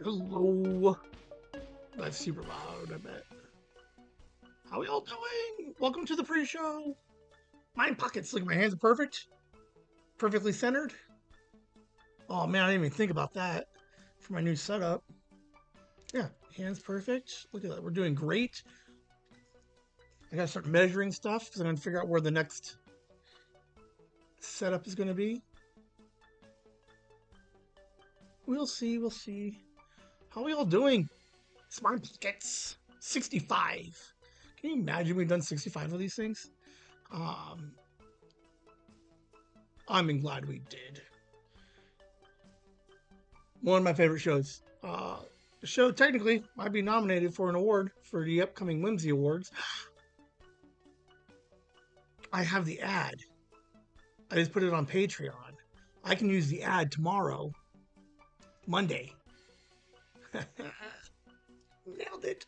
Hello. That's super loud, I bet. How we all doing? Welcome to the pre-show. Mind pockets. Look, my hands are perfect. Perfectly centered. Oh man, I didn't even think about that for my new setup. Yeah, hands perfect. Look at that. We're doing great. I gotta start measuring stuff because I'm gonna figure out where the next setup is gonna be. We'll see. We'll see. How we all doing? Smart pockets. 65. Can you imagine we've done 65 of these things? Um, I'm glad we did. One of my favorite shows. The show technically might be nominated for an award for the upcoming Whimsy Awards. I have the ad. I just put it on Patreon. I can use the ad tomorrow, Monday. Nailed it.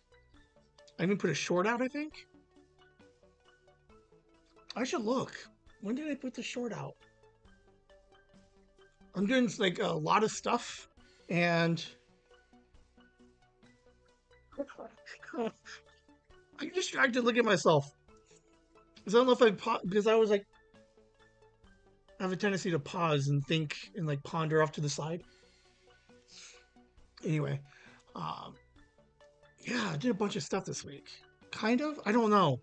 I even put a short out, I think. I should look. When did I put the short out? I'm doing like a lot of stuff, and I get distracted looking at myself. Because I don't know if because I was like, I have a tendency to pause and think and like ponder off to the side. Anyway, um, yeah, I did a bunch of stuff this week. Kind of. I don't know.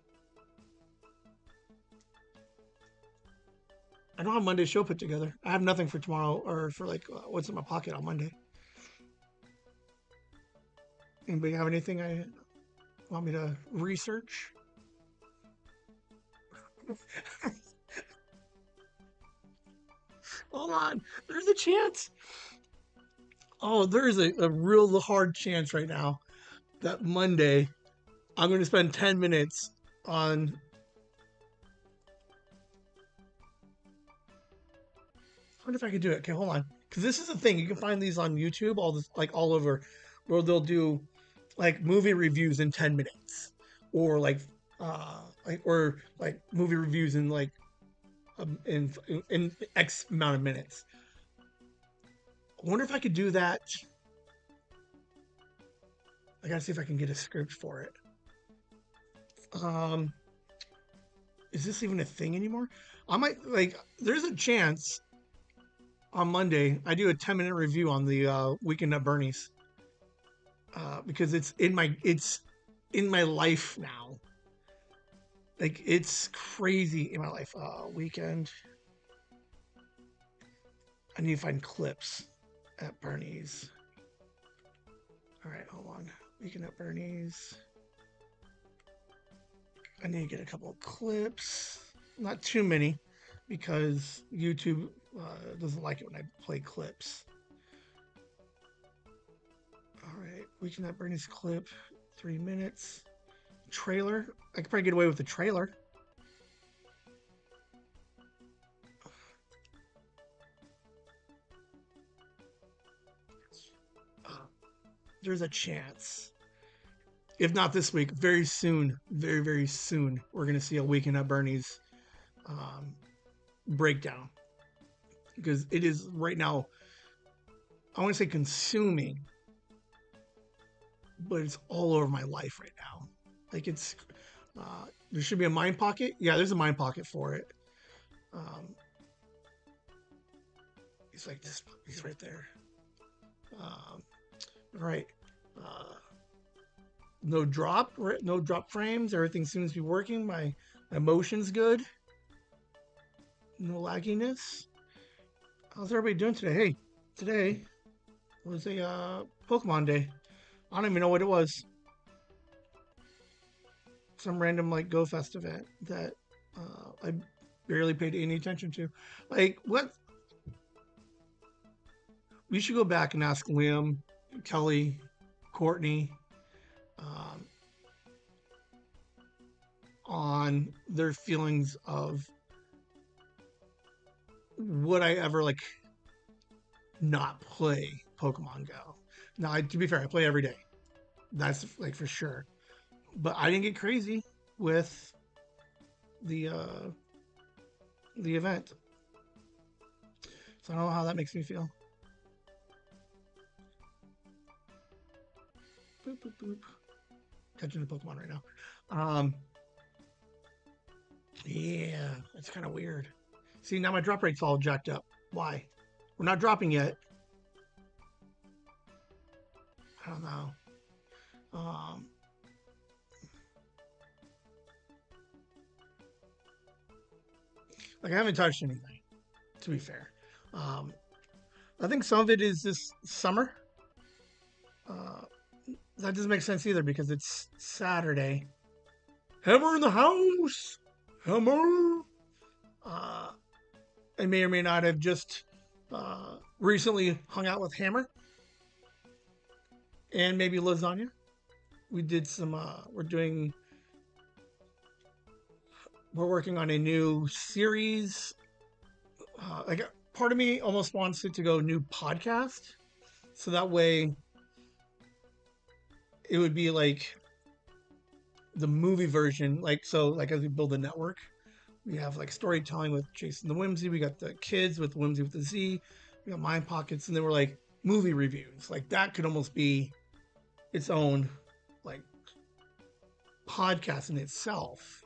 I don't have Monday's show put together. I have nothing for tomorrow or for like what's in my pocket on Monday. Anybody have anything I want me to research? Hold on. There's a chance. Oh, there's a real hard chance right now that Monday I'm going to spend 10 minutes on. I wonder if I could do it. Okay, hold on. Because this is the thing. You can find these on YouTube, all this, like all over, where they'll do like movie reviews in 10 minutes or like movie reviews in like in X amount of minutes. I wonder if I could do that. I gotta see if I can get a script for it. Um, is this even a thing anymore? I might like. There's a chance on Monday I do a 10-minute review on the Weekend at Bernie's because it's in my life now. Like it's crazy in my life. Weekend. I need to find clips at Bernie's. All right, hold on. Weekend at Bernie's. I need to get a couple of clips. Not too many, because YouTube doesn't like it when I play clips. All right, Weekend at Bernie's clip, 3 minutes. Trailer. I could probably get away with the trailer. There's a chance. If not this week, very soon, very, very soon, we're going to see a Weekend at Bernie's um, breakdown. Because it is right now, I want to say consuming, but it's all over my life right now. Like there should be a mind pocket. Yeah, there's a mind pocket for it. Um, he's like this. He's right there. Um, right. Uh, no drop. No drop frames. Everything seems to be working. My motion's good. No lagginess. How's everybody doing today? Hey, today was a Pokemon day. I don't even know what it was. Some random like Go Fest event that I barely paid any attention to. Like what? We should go back and ask Liam, Kelly, Courtney um, on their feelings of would I ever like not play Pokemon Go. Now, to be fair, I play every day. That's like for sure. But I didn't get crazy with the uh, the event, so I don't know how that makes me feel. boop, boop. Catching the Pokemon right now. Um, yeah, it's kind of weird. See, now my drop rate's all jacked up. Why? We're not dropping yet. I don't know. Um, like I haven't touched anything, to be fair. Um, I think some of it is this summer. Uh, that doesn't make sense either because it's Saturday. Hammer in the house. Hammer. Uh, I may or may not have just recently hung out with Hammer and maybe lasagna. We did some. We're working on a new series. Like part of me almost wants it to go new podcast, so that way it would be like the movie version. Like so, like as we build a network, we have like storytelling with Jason the Whimsy. We got the kids with Whimsy with the Z. We got Mind Pockets, and then we're like movie reviews. Like that could almost be its own like podcast in itself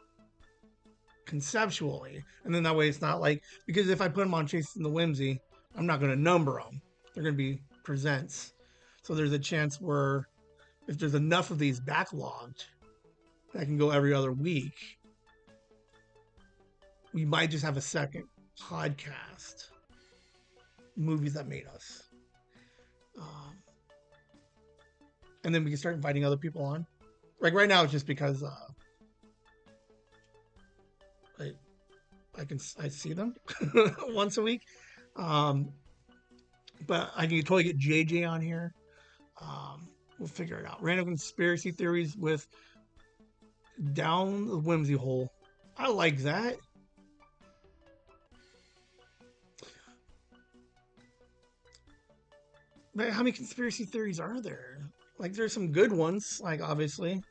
conceptually, and then that way it's not like because if I put them on Chasing the Whimsy, I'm not going to number them. They're going to be presents. So there's a chance where if there's enough of these backlogged, that can go every other week. We might just have a second podcast, movies that made us, and then we can start inviting other people on. Like right now, it's just because I I see them once a week. Um, but I can totally get JJ on here. We'll figure it out. Random conspiracy theories with down the whimsy hole. I like that. But how many conspiracy theories are there? Like, there's some good ones. Like, obviously,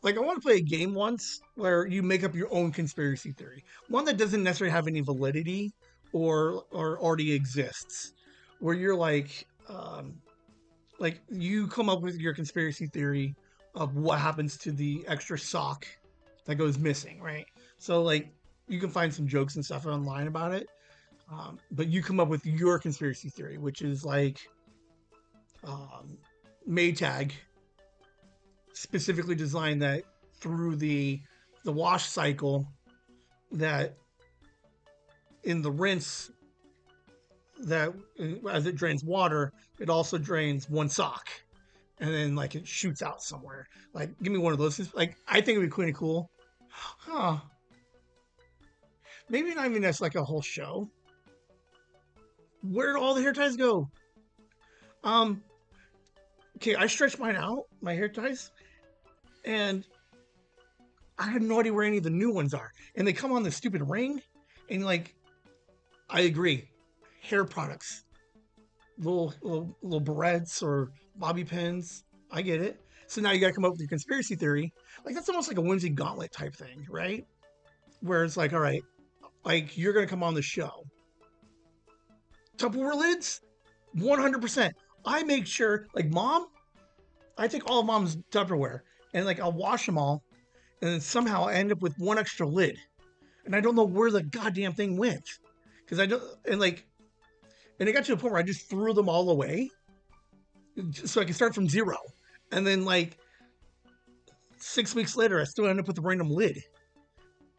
like I want to play a game once where you make up your own conspiracy theory, one that doesn't necessarily have any validity or already exists, where you're like you come up with your conspiracy theory of what happens to the extra sock that goes missing, right? So like you can find some jokes and stuff online about it, but you come up with your conspiracy theory, which is like um, Maytag specifically designed that through the wash cycle that in the rinse that as it drains water, it also drains one sock and then like it shoots out somewhere. Like, give me one of those. Like, I think it'd be kind of cool. Huh? Maybe not even that's like a whole show. Where do all the hair ties go? Um. Okay, I stretched mine out, my hair ties, and I have no idea where any of the new ones are. And they come on this stupid ring, and like, I agree, hair products, little barrettes or bobby pins. I get it. So now you got to come up with your conspiracy theory. Like that's almost like a whimsy gauntlet type thing, right? Where it's like, all right, like you're gonna come on the show. Tupperware lids, 100%. I make sure, like mom, I take all of mom's Tupperware and like I'll wash them all, and then somehow I end up with one extra lid, and I don't know where the goddamn thing went because I don't and like and it got to the point where I just threw them all away so I could start from zero, and then like 6 weeks later I still end up with a random lid,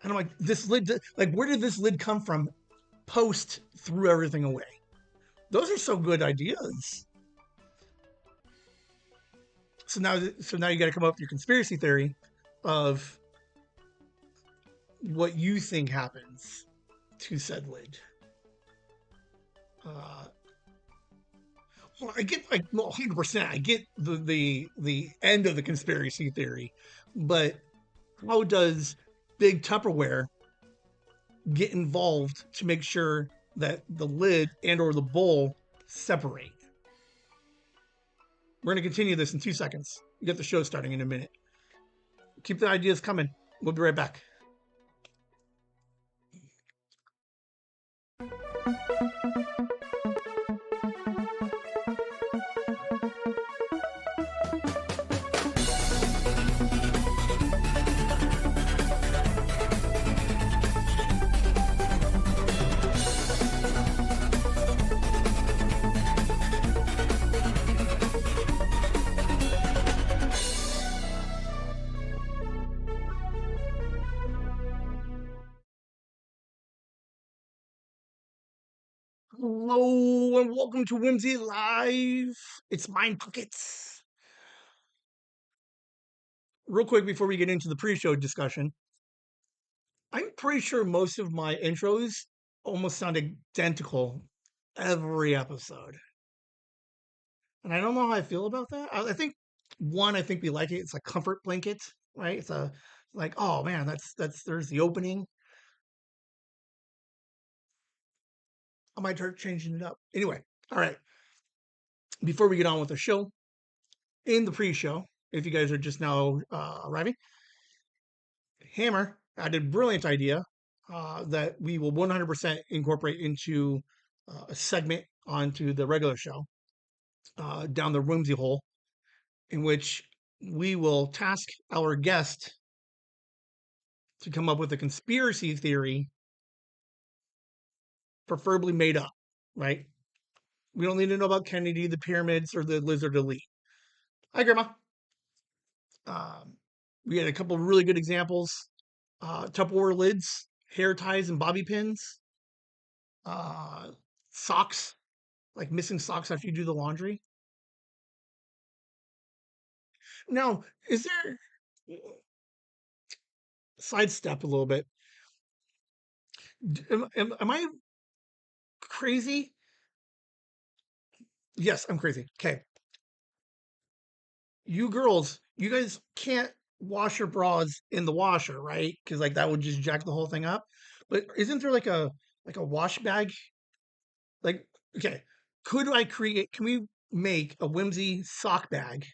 and I'm like, this lid, like where did this lid come from? Post threw everything away. Those are so good ideas. So now you got to come up with your conspiracy theory of what you think happens to said lid. Uh, well, I get like 100%. I get the end of the conspiracy theory, but how does Big Tupperware get involved to make sure that the lid and or the bowl separate? We're going to continue this in 2 seconds. We get the show starting in a minute. Keep the ideas coming. We'll be right back. Hello and welcome to Whimsy Live. It's Mind Pockets. Real quick before we get into the pre-show discussion, I'm pretty sure most of my intros almost sound identical every episode, and I don't know how I feel about that. I think one, I think we like it. It's a comfort blanket, right? It's a like, oh man, that's there's the opening. I might start changing it up. Anyway, all right. Before we get on with the show, in the pre-show, if you guys are just now arriving, Hammer had a brilliant idea that we will 100% incorporate into a segment onto the regular show down the Whimsy hole, in which we will task our guest to come up with a conspiracy theory, preferably made up, right? We don't need to know about Kennedy, the pyramids, or the lizard elite. Hi, Grandma. Um, we had a couple of really good examples: Tupperware lids, hair ties, and bobby pins, uh, socks, like missing socks after you do the laundry. Now, is there sidestep a little bit? Am I crazy? Yes, I'm crazy. Okay, you girls, you guys can't wash your bras in the washer, right? Because like that would just jack the whole thing up. But isn't there like a wash bag? Like, okay, could I create? Can we make a whimsy sock bag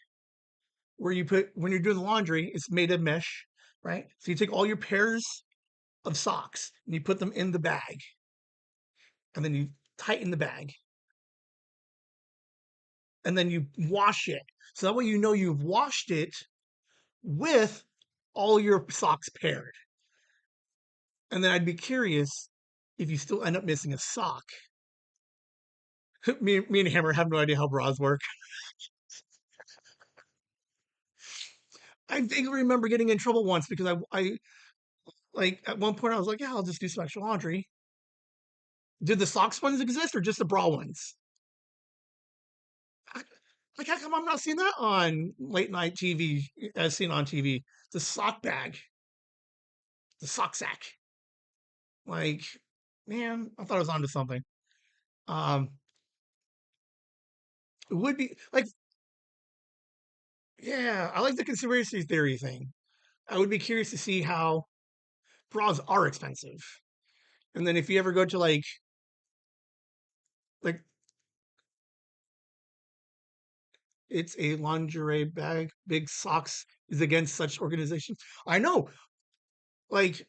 where you put when you're doing the laundry? It's made of mesh, right? So you take all your pairs of socks and you put them in the bag, and then you tighten the bag, and then you wash it. So that way you know you've washed it with all your socks paired. And then I'd be curious if you still end up missing a sock. Me and Hammer have no idea how bras work. I vaguely remember getting in trouble once because I like at one point I was like, yeah, I'll just do some extra laundry. Did the socks ones exist or just the bra ones? I- Like, how come I'm not seeing that on late night TV as seen on TV? The sock bag, the sock sack. Like, man, I thought I was onto something. Um, it would be like, yeah, I like the conspiracy theory thing. I would be curious to see how bras are expensive. And then if you ever go to like it's a lingerie bag, big socks is against such organizations. I know, like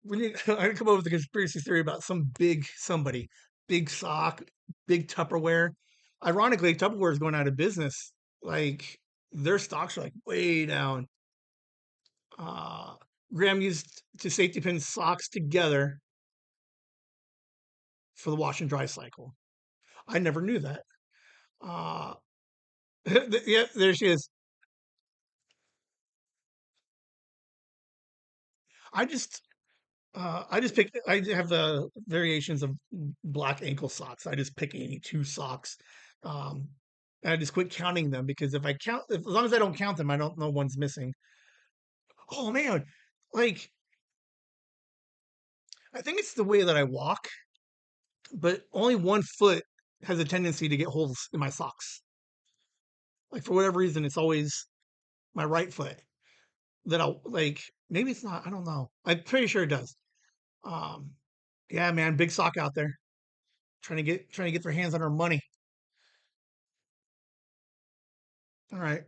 when you, I come up with a conspiracy theory about some big somebody, big sock, big Tupperware. Ironically, Tupperware is going out of business. Like their stocks are like way down. Uh, Graham used to safety pin socks together for the wash and dry cycle. I never knew that. Uh, yeah, there she is. I just I just pick. I have the variations of black ankle socks. I just pick any two socks, um, and I just quit counting them because if I count, as long as I don't count them, I don't know one's missing. Oh man, like I think it's the way that I walk, but only one foot has a tendency to get holes in my socks. Like for whatever reason, it's always my right foot that I'll like. Maybe it's not. I don't know. I'm pretty sure it does. Um, yeah, man, big sock out there trying to get their hands on our money. All right.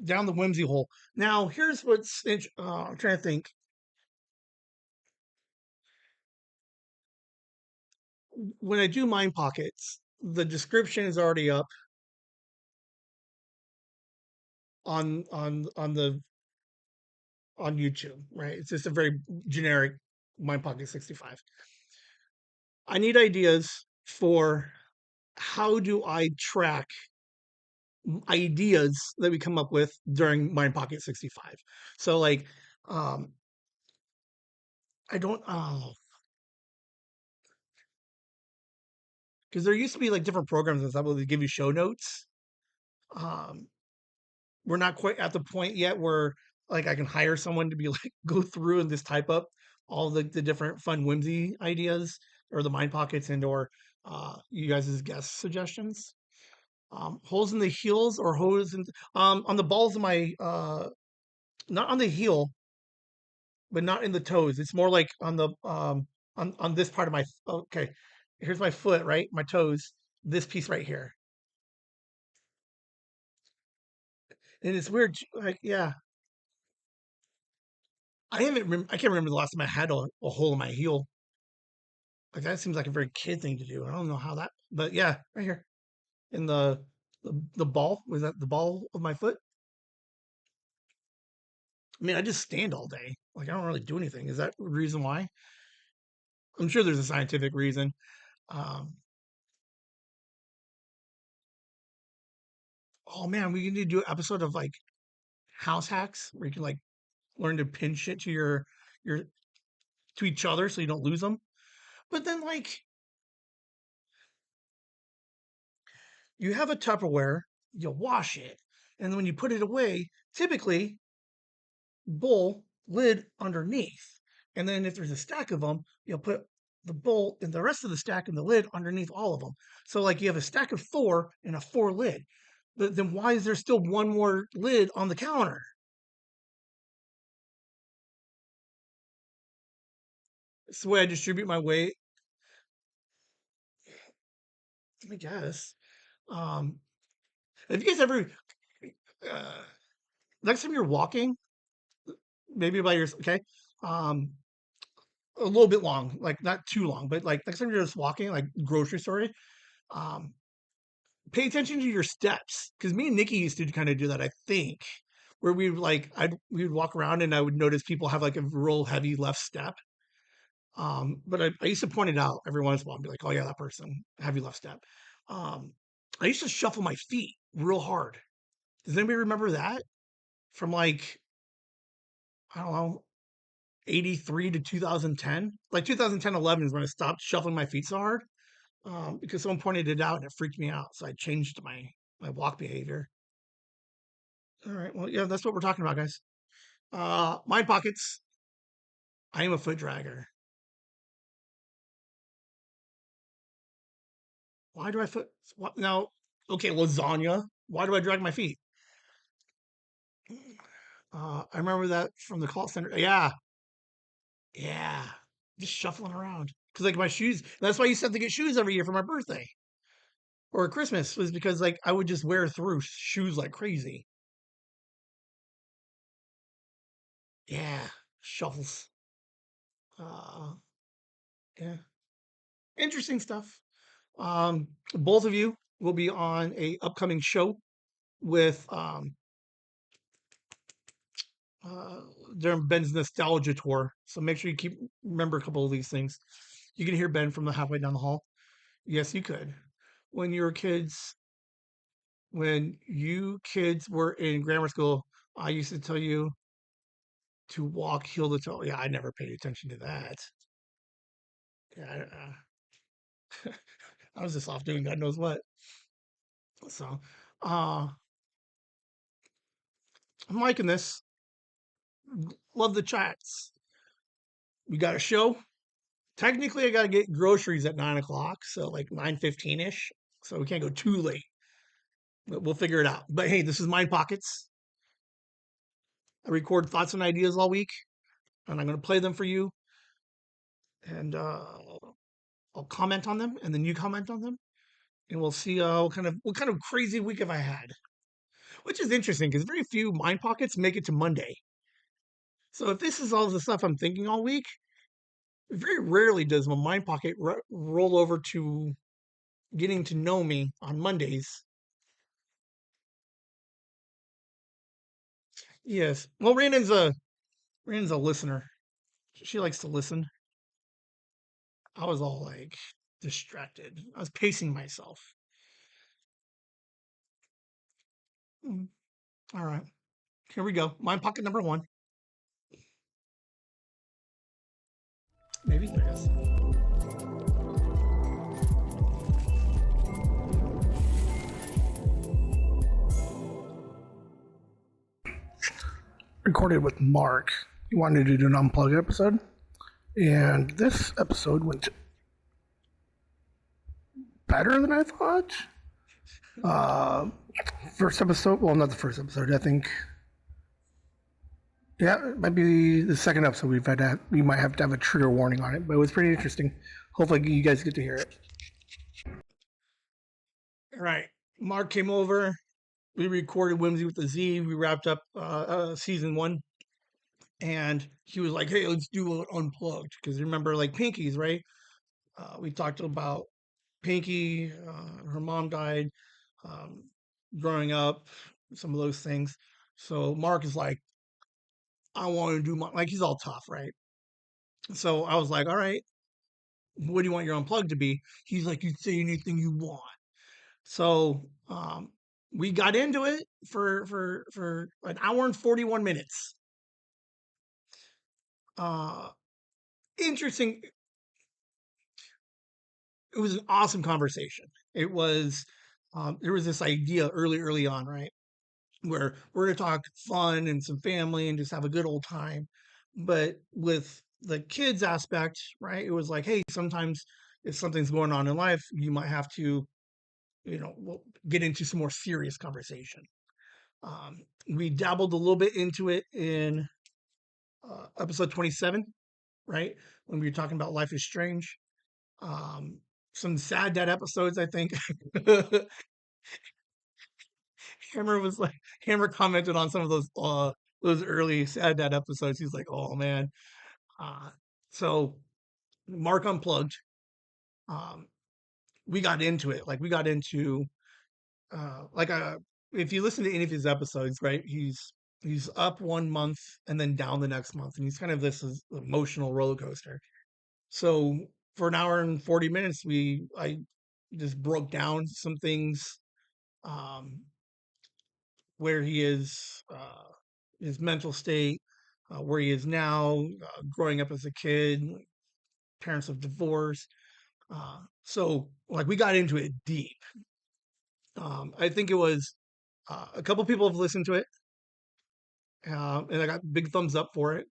Down the whimsy hole. Now, here's I'm trying to think. When I do mind pockets, the description is already up on the on YouTube, right? It's just a very generic mind pocket 65. I need ideas for how do I track ideas that we come up with during mind pocket 65. So like um I don't. because there used to be like different programs and stuff where they give you show notes. Um, we're not quite at the point yet where like I can hire someone to be like go through and just type up all the different fun whimsy ideas or the mind pockets and or you guys' guest suggestions. Holes in the heels or holes in on the balls of my not on the heel, but not in the toes. It's more like on the on this part of my okay. Here's my foot, right? My toes. This piece right here, and it's weird. Like, yeah, I can't remember the last time I had a hole in my heel. Like that seems like a very kid thing to do. I don't know how that, but yeah, right here in the ball. Was that the ball of my foot? I mean, I just stand all day. Like I don't really do anything. Is that the reason why? I'm sure there's a scientific reason. Um, oh man, we need to do an episode of like house hacks where you can like learn to pin shit to your to each other so you don't lose them. But then like you have a Tupperware, you wash it, and then when you put it away, typically bowl lid underneath. And then if there's a stack of them, you'll put the bowl and the rest of the stack and the lid underneath all of them. So like you have a stack of four and a four lid. But then why is there still one more lid on the counter? It's the way I distribute my weight, I guess. Um, have you guys ever uh, next time you're walking, maybe by yourself, okay? Um, a little bit long, like not too long, but like next time you're just walking, like grocery store, um, pay attention to your steps because me and Nikki used to kind of do that. I think where we like we would walk around and I would notice people have like a real heavy left step. But I used to point it out every once in a while and be like, oh yeah, that person heavy left step. Um, I used to shuffle my feet real hard. Does anybody remember that from like I don't know 83 to 2010? Like 2010, 11 is when I stopped shuffling my feet so hard because someone pointed it out and it freaked me out. So I changed my walk behavior. All right. Well, yeah, that's what we're talking about, guys. Mind pockets. I am a foot dragger. Why do I foot? What now? Okay, lasagna. Why do I drag my feet? I remember that from the call center. Yeah, yeah. Just shuffling around because like my shoes. That's why you said to get shoes every year for my birthday or Christmas was because like I would just wear through shoes like crazy. Yeah, shuffles. Uh, yeah, interesting stuff. Both of you will be on a upcoming show with uh, during Ben's nostalgia tour. So make sure you keep remember a couple of these things. You can hear Ben from the halfway down the hall. Yes, you could. When you were kids, when you kids were in grammar school, I used to tell you to walk heel to toe. Yeah, I never paid attention to that. Yeah, I was just off doing God knows what. So, uh, I'm liking this. Love the chats. We got a show. Technically, I got to get groceries at 9 o'clock, so like 9:15 ish. So we can't go too late. But we'll figure it out. But hey, this is Mind Pockets. I record thoughts and ideas all week, and I'm going to play them for you, and I'll comment on them, and then you comment on them, and we'll see what kind of crazy week have I had. Which is interesting because very few Mind Pockets make it to Monday. So if this is all the stuff I'm thinking all week, very rarely does my Mind Pocket roll over to getting to know me on Mondays. Yes. Well, Randon's a listener. She likes to listen. I was all like distracted. I was pacing myself. Mm, all right. Here we go. Mind pocket number one. Maybe there is. recorded with Mark. He wanted to do an unplugged episode, and this episode went better than I thought. Uh, First episode, well, not the first episode. I think, yeah, it might be the second episode. We might have to have a trigger warning on it, but it was pretty interesting. Hopefully, you guys get to hear it. All right, Mark came over. We recorded Whimsy with the Z. We wrapped up season one, and he was like, "Hey, let's do it unplugged." Because remember, like Pinky's, right? We talked about Pinky. Her mom died um, growing up, some of those things. So Mark is like, "I want to do my," like he's all tough, right? So I was like, "All right, what do you want your unplugged to be?" He's like, "You say anything you want." So we got into it for an hour and 41 minutes. Uh, Interesting. It was an awesome conversation. It was there was this idea early on, right, where we're going to talk fun and some family and just have a good old time. But with the kids aspect, right, it was like, hey, sometimes if something's going on in life, you might have to, get into some more serious conversation. Um, we dabbled a little bit into it in episode 27, right, when we were talking about Life is Strange. Um, some sad dad episodes, I think. Hammer was like Hammer commented on some of those early sad dad episodes. He's like, "Oh man." Uh, so Mark unplugged. Um, we got into it. Like we got into like if you listen to any of his episodes, right? He's up one month and then down the next month, and he's kind of this is emotional roller coaster. So for an hour and 40 minutes, I just broke down some things. Um, where he is, his mental state, where he is now, growing up as a kid, parents of divorce. So, like, we got into it deep. I think it was a couple people have listened to it, and I got big thumbs up for it.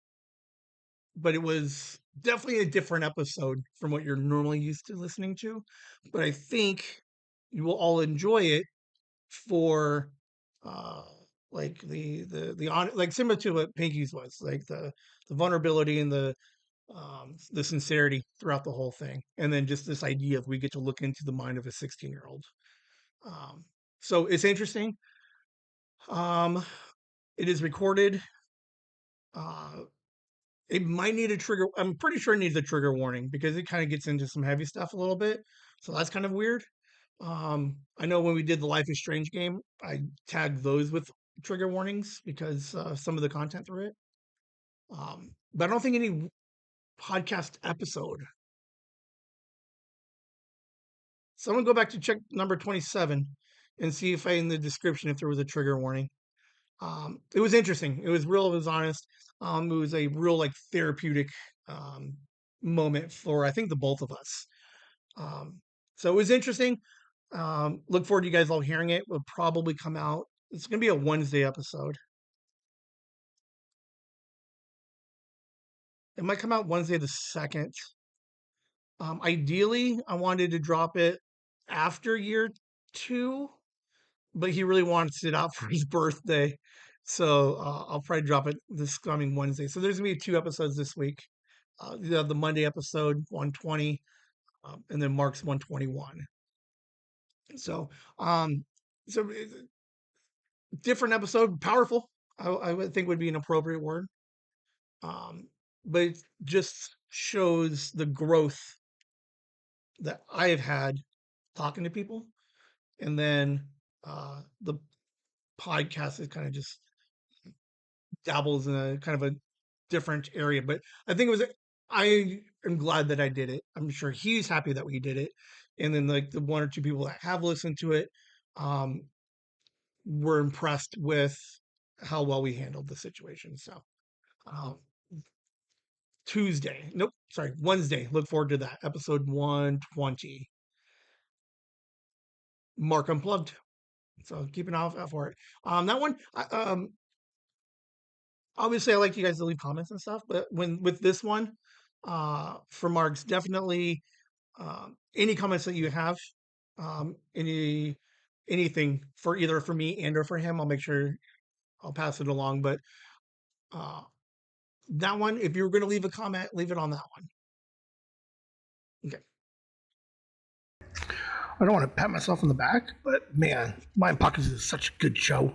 But it was definitely a different episode from what you're normally used to listening to. But I think you will all enjoy it for uh like the on like similar to what Pinky's was, like the vulnerability and the sincerity throughout the whole thing. And then just this idea of we get to look into the mind of a 16-year-old. Um so it's interesting. Um it is recorded. Uh it might need a trigger. I'm pretty sure it needs a trigger warning because it kind of gets into some heavy stuff a little bit. So that's kind of weird. I know when we did the Life is Strange game, I tagged those with trigger warnings because some of the content through it. But I don't think any podcast episode. Someone go back to check number 27 and see if in the description if there was a trigger warning. It was interesting. It was real. It was honest. It was a real like therapeutic um, moment for I think the both of us. Um, so it was interesting. Look forward to you guys all hearing it. Will probably come out. It's going to be a Wednesday episode. It might come out Wednesday the 2nd. Ideally, I wanted to drop it after year two, but he really wants it out for his birthday. So I'll probably drop it this coming Wednesday. So there's going to be 2 episodes this week. You have the Monday episode, 120, and then Mark's 121. So, um, so different episode, powerful. I would think would be an appropriate word. Um, but it just shows the growth that I have had talking to people, and then the podcast is kind of just dabbles in a kind of a different area. But I think it was. I am glad that I did it. I'm sure he's happy that we did it, and then like the one or two people that have listened to it, um, were impressed with how well we handled the situation. So um, Tuesday, nope, sorry, Wednesday. Look forward to that episode 120. Mark Unplugged. So keep an eye out for it. That one, obviously I like you guys to leave comments and stuff, but when with this one, for Marks, definitely any comments that you have, anything for either for me and or for him, I'll make sure I'll pass it along. But uh, that one, if you're going to leave a comment, leave it on that one. Okay. I don't want to pat myself on the back, but man, Mind Pockets is such a good show.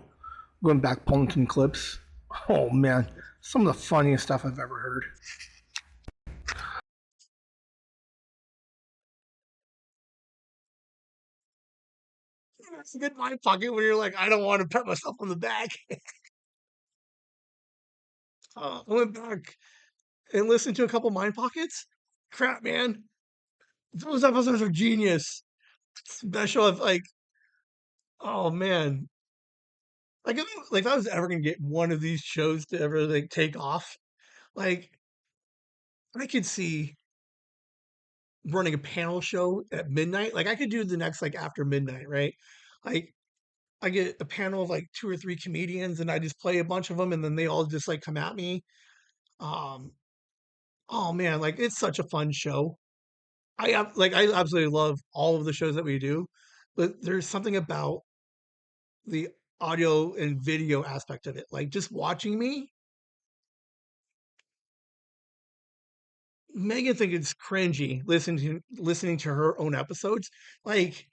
Going back, pulling some clips. Oh man, some of the funniest stuff I've ever heard. That's a good mind pocket when you're like, I don't want to pat myself on the back. I went back and listened to a couple mind pockets. Crap, man. Those episodes are genius. Special of like, oh man. Like if I was ever gonna get one of these shows to ever like take off, like I could see running a panel show at midnight. Like I could do the next like after midnight, right? Like I get a panel of like two or three comedians and I just play a bunch of them and then they all just like come at me. Um, oh man, like it's such a fun show. I absolutely love all of the shows that we do, but there's something about the audio and video aspect of it. Like just watching me, Megan thinks it's cringy listening to her own episodes. Like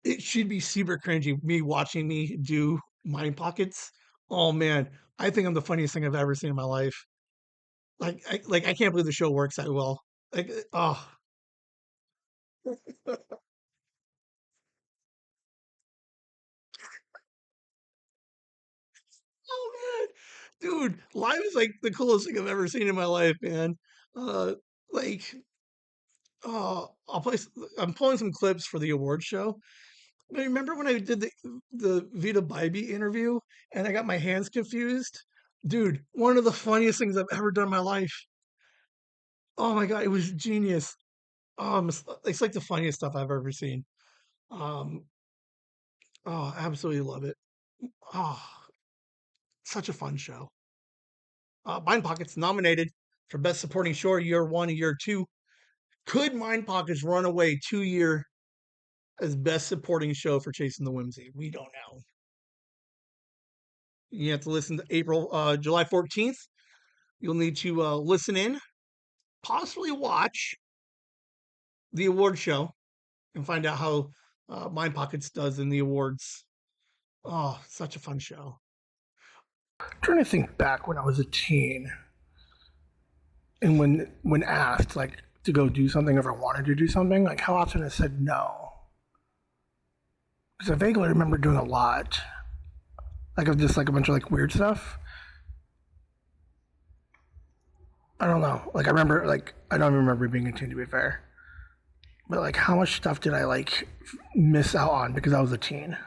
it should be super cringy me watching me do mind pockets. Oh man, I think I'm the funniest thing I've ever seen in my life. I can't believe the show works that well. Like oh, oh man, dude, live is like the coolest thing I've ever seen in my life, man. Uh, like I'll play. I'm pulling some clips for the award show. But remember when I did the Vita Bybee interview and I got my hands confused? Dude, one of the funniest things I've ever done in my life. Oh my god, it was genius. It's like the funniest stuff I've ever seen. Um, oh, I absolutely love it. Oh, such a fun show. Mind Pockets nominated for Best Supporting Show year one and year two. Could Mind Pockets run away 2 year as Best Supporting Show for Chasing the Whimsy? We don't know. You have to listen to July 14th. You'll need to listen in, possibly watch the award show and find out how Mind Pockets does in the awards. Oh, such a fun show. I'm trying to think back when I was a teen, and when asked like to go do something, if I wanted to do something, like how often I said no. Because I vaguely remember doing a lot, like of just like a bunch of like weird stuff. I don't know. Like I remember, like I don't remember being a teen to be fair, but like how much stuff did I like miss out on because I was a teen?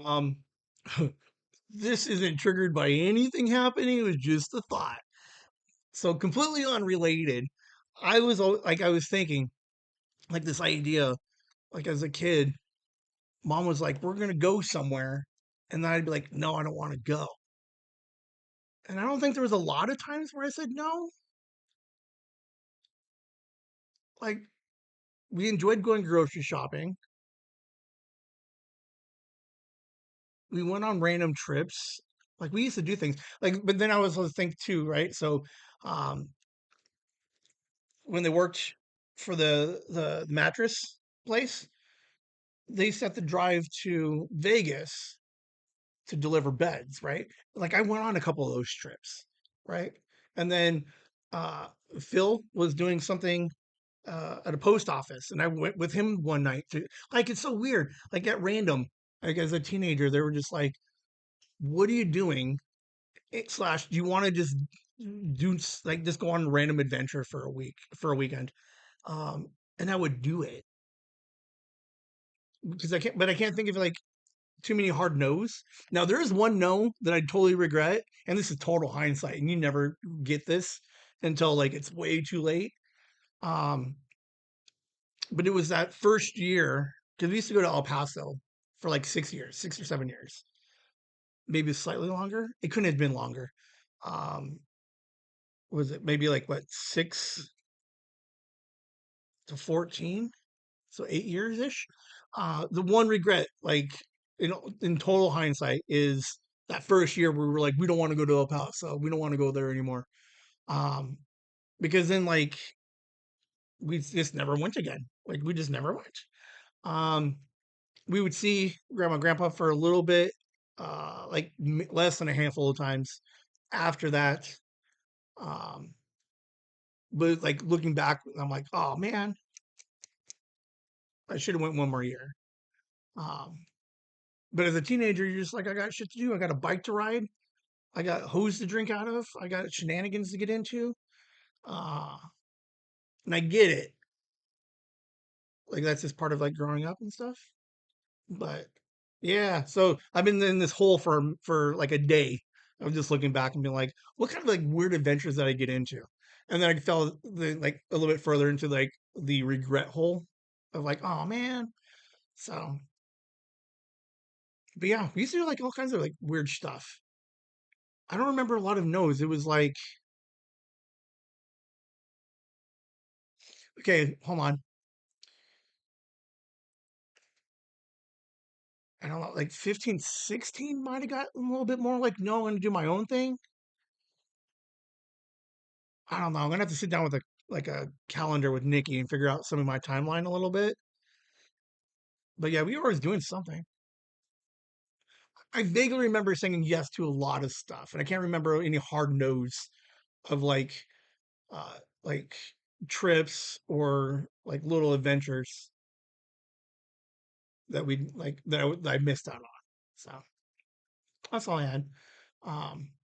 Um, this isn't triggered by anything happening. It was just a thought. So completely unrelated. I was thinking like this idea like as a kid. Mom was like, "We're gonna go somewhere," and then I'd be like, "No, I don't want to go." And I don't think there was a lot of times where I said no. Like we enjoyed going grocery shopping. We went on random trips. Like we used to do things. But then I was to think too, right? So, um, when they worked for the mattress place, they used to have to drive to Vegas to deliver beds, right? Like I went on a couple of those trips, right? And then uh, Phil was doing something at a post office, and I went with him one night. Like it's so weird. Like at random, like as a teenager, they were just like, "What are you doing?" Slash, do you want to just do like just go on a random adventure for a week for a weekend? Um, and I would do it because I can't think of like too many hard no's. Now there is one no that I totally regret, and this is total hindsight, and you never get this until like it's way too late. Um, but it was that first year because we used to go to El Paso for like 6 years, 6 or 7 years. maybe slightly longer. It couldn't have been longer. Um, was it maybe like what 6 to 14? So 8 years ish. The one regret, like in total hindsight, is that first year we were like, we don't want to go to El Paso, we don't want to go there anymore. Um, because then like we just never went again. Like we just never went. Um, we would see grandma and grandpa for a little bit, like less than a handful of times after that. Um, but like looking back, I'm like, oh man, I should have went one more year. Um, but as a teenager, you're just like, I got shit to do. I got a bike to ride. I got hose to drink out of. I got shenanigans to get into. Uh, and I get it. Like that's just part of like growing up and stuff. But yeah, so I've been in this hole for like a day. I'm just looking back and being like, what kind of like weird adventures did I get into? And then I fell like a little bit further into like the regret hole of like, oh man. So, but yeah, we used to do like all kinds of like weird stuff. I don't remember a lot of no's. It was like, okay, hold on. I don't know, like 15, 16 might have got a little bit more like, no, I'm going to do my own thing. I don't know. I'm going to have to sit down with a calendar with Nikki and figure out some of my timeline a little bit. But yeah, we were always doing something. I vaguely remember saying yes to a lot of stuff, and I can't remember any hard no's of uh, like trips or like little adventures that we like that I missed out on. So that's all I had.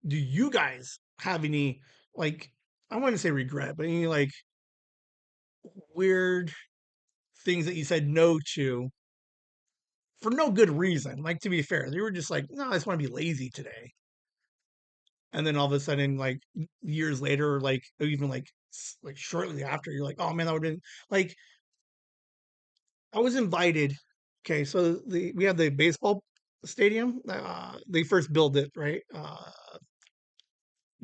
Do you guys have any like I want to say regret, but any like weird things that you said no to for no good reason? Like to be fair, you were just like, no, I just want to be lazy today. And then all of a sudden, like years later, or like or even like shortly after, you're like, oh man, that would have been like I was invited. Okay, so we have the baseball stadium. They first built it, right?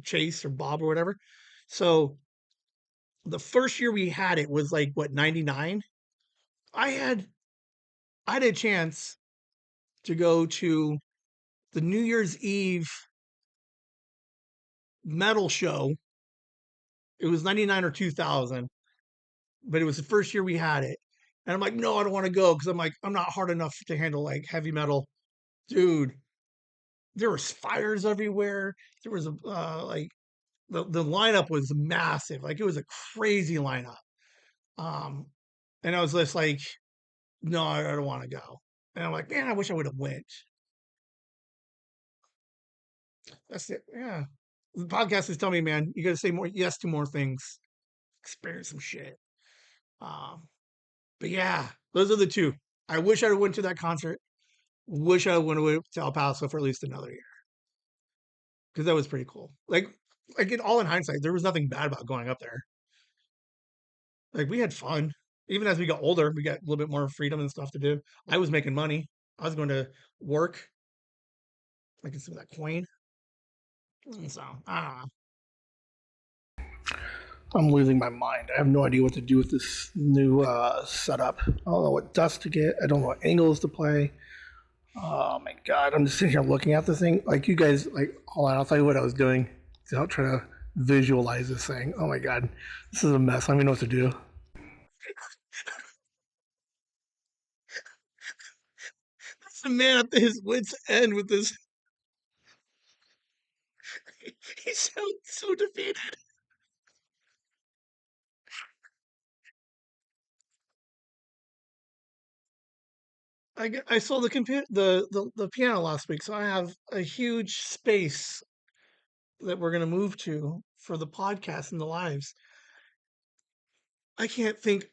Chase or Bob or whatever. So the first year we had it was like what 99. I had I had a chance to go to the New Year's Eve metal show. It was 99 or 2000, but it was the first year we had it. And I'm like, no, I don't want to go because I'm like, I'm not hard enough to handle like heavy metal. Dude, there was fires everywhere. There was like the lineup was massive. Like it was a crazy lineup. Um, and I was just like, no, I don't want to go. And I'm like, man, I wish I would have went. That's it. Yeah. The podcast is telling me, man, you got to say more yes to more things, experience some shit. Um, but yeah, those are the two. I wish I went to that concert. Wish I went to El Paso for at least another year because that was pretty cool. Like in all in hindsight, there was nothing bad about going up there. Like we had fun. Even as we got older, we got a little bit more freedom and stuff to do. I was making money. I was going to work, making some of that coin. So I don't know. I'm losing my mind. I have no idea what to do with this new setup. I don't know what dust to get. I don't know what angles to play. Oh my god! I'm just sitting here looking at the thing. Like you guys, like hold on. I'll tell you what I was doing. I'll try to visualize this thing. Oh my god, this is a mess. I don't even know what to do. That's the man at his wits' end with this. He sounds so defeated. I saw the piano last week, so I have a huge space that we're gonna move to for the podcast and the lives. I can't think.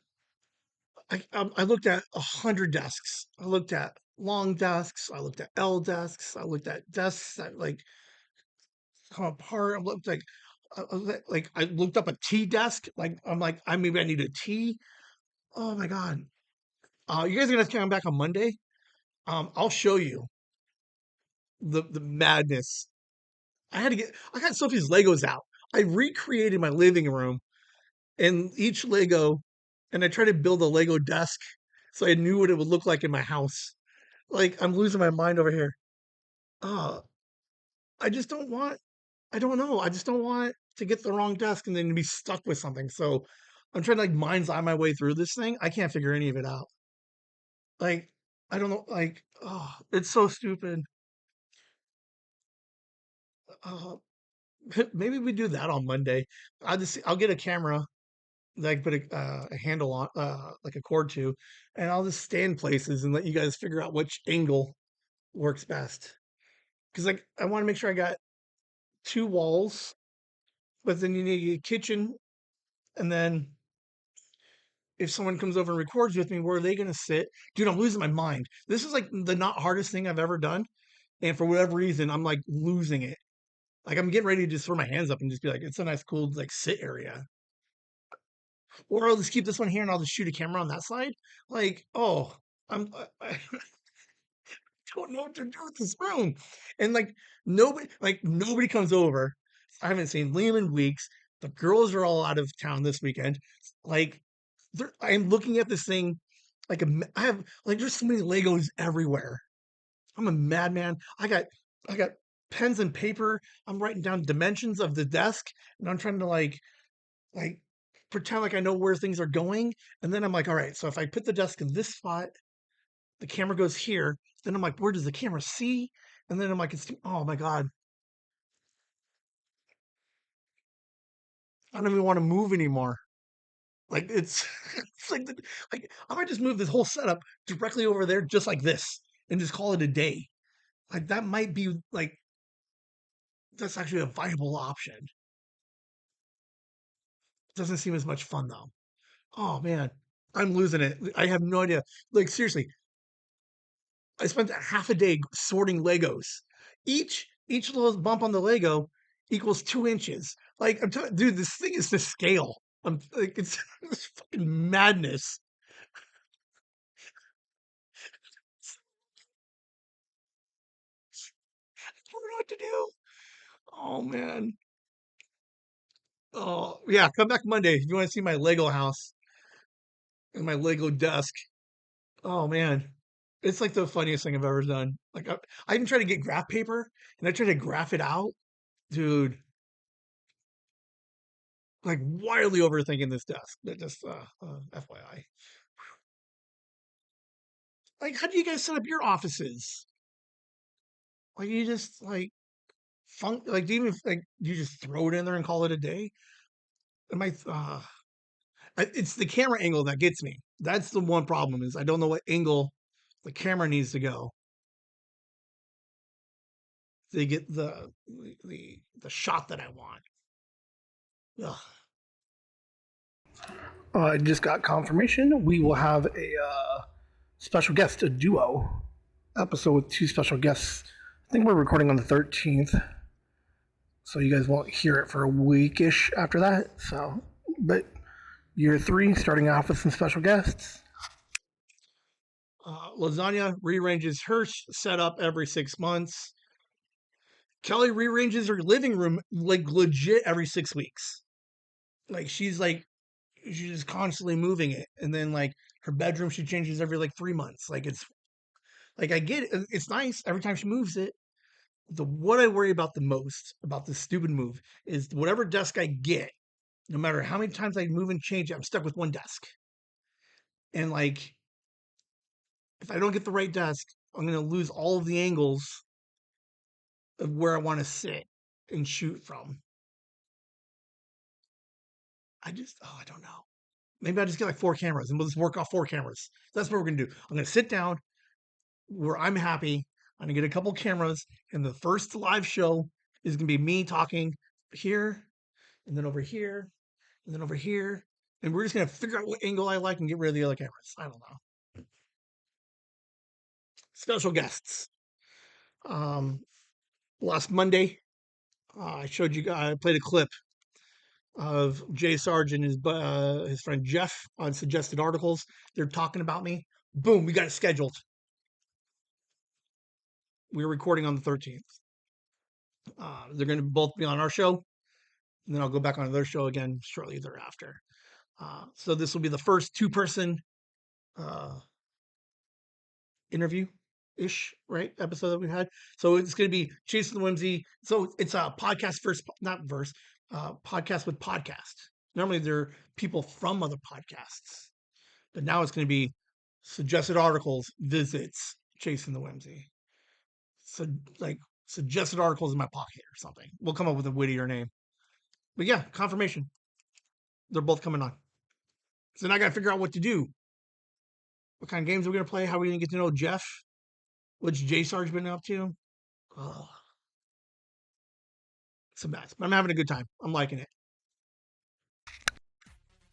I looked at 100 desks. I looked at long desks. I looked at L desks. I looked at desks that like come apart. I looked like I looked up a T desk. Like I'm like I maybe I need a T. Oh my god. You guys are gonna come back on Monday. I'll show you. the madness. I got Sophie's Legos out. I recreated my living room and each Lego, and I tried to build a Lego desk so I knew what it would look like in my house. Like I'm losing my mind over here. Uh, I just don't want. I don't know. I just don't want to get the wrong desk and then to be stuck with something. So I'm trying to like mind's eye my way through this thing. I can't figure any of it out. Like I don't know. Like oh, it's so stupid. Uh, maybe we do that on Monday. I'll get a camera that I can put a handle on, like a cord to, and I'll just stand places and let you guys figure out which angle works best. Because like I want to make sure I got two walls, but then you need a kitchen, and then if someone comes over and records with me, where are they going to sit? Dude, I'm losing my mind. This is like the not hardest thing I've ever done, and for whatever reason, I'm like losing it. Like I'm getting ready to just throw my hands up and just be like, it's a nice, cool like sit area. Or I'll just keep this one here and I'll just shoot a camera on that side. Like, oh, I don't know what to do with this room. And like nobody comes over. I haven't seen Liam in weeks. The girls are all out of town this weekend. Like, I'm looking at this thing like I have like there's so many Legos everywhere. I'm a madman. I got pens and paper. I'm writing down dimensions of the desk, and I'm trying to like pretend like I know where things are going. And then I'm like, all right, so if I put the desk in this spot, the camera goes here. Then I'm like, where does the camera see? And then I'm like, oh my God, I don't even want to move anymore. Like it's, it's like, like I might just move this whole setup directly over there, just like this, and just call it a day. Like that might be like that's actually a viable option. Doesn't seem as much fun though. Oh man, I'm losing it. I have no idea. Like seriously, I spent half a day sorting Legos. Each little bump on the Lego equals 2 inches. Like I'm telling, dude, this thing is to scale. I'm like it's, it's fucking madness. I don't know what to do. Oh man. Oh yeah, come back Monday if you want to see my Lego house and my Lego desk. Oh man, it's like the funniest thing I've ever done. Like I even tried to get graph paper and I tried to graph it out, dude. Like wildly overthinking this desk. That just FYI. Like, how do you guys set up your offices? Like, you just like like do you even like do you just throw it in there and call it a day? Am it's the camera angle that gets me. That's the one problem is I don't know what angle the camera needs to go to get the shot that I want. Ugh. I just got confirmation. We will have a special guest, a duo episode with two special guests. I think we're recording on the 13th, so you guys won't hear it for a weekish after that. So, but year three, starting off with some special guests. Lasagna rearranges her setup every 6 months. Kelly rearranges her living room like legit every 6 weeks. Like she's just constantly moving it, and then like her bedroom she changes every like 3 months. Like it's like I get it. It's nice every time she moves it. The what I worry about the most about this stupid move is whatever desk I get, no matter how many times I move and change it, I'm stuck with one desk. And like if I don't get the right desk, I'm gonna lose all of the angles of where I want to sit and shoot from. I don't know. Maybe I just get like 4 cameras and we'll just work off 4 cameras. That's what we're gonna do. I'm gonna sit down where I'm happy. I'm gonna get a couple cameras, and the first live show is gonna be me talking here, and then over here, and then over here, and we're just gonna figure out what angle I like and get rid of the other cameras. I don't know. Special guests. Um, Last Monday, I showed you. I played a clip of Jay Sarge and his friend Jeff on suggested articles. They're talking about me. Boom, we got it scheduled. we're recording on the 13th. They're going to both be on our show, and then I'll go back on their show again shortly thereafter. So this will be the first two-person uh, interview ish, right? Episode that we had. So it's going to be Chasing the Whimsy. So it's a podcast verse, not verse, podcast with podcast. Normally they're people from other podcasts, but now it's going to be suggested articles, visits, Chasing the Whimsy. So like suggested articles in my pocket or something. We'll come up with a wittier name. But yeah, confirmation. They're both coming on. So now I got to figure out what to do. What kind of games are we going to play? How are we going to get to know Jeff? What's J Sarge been up to? Oh, it's a mess. But I'm having a good time. I'm liking it.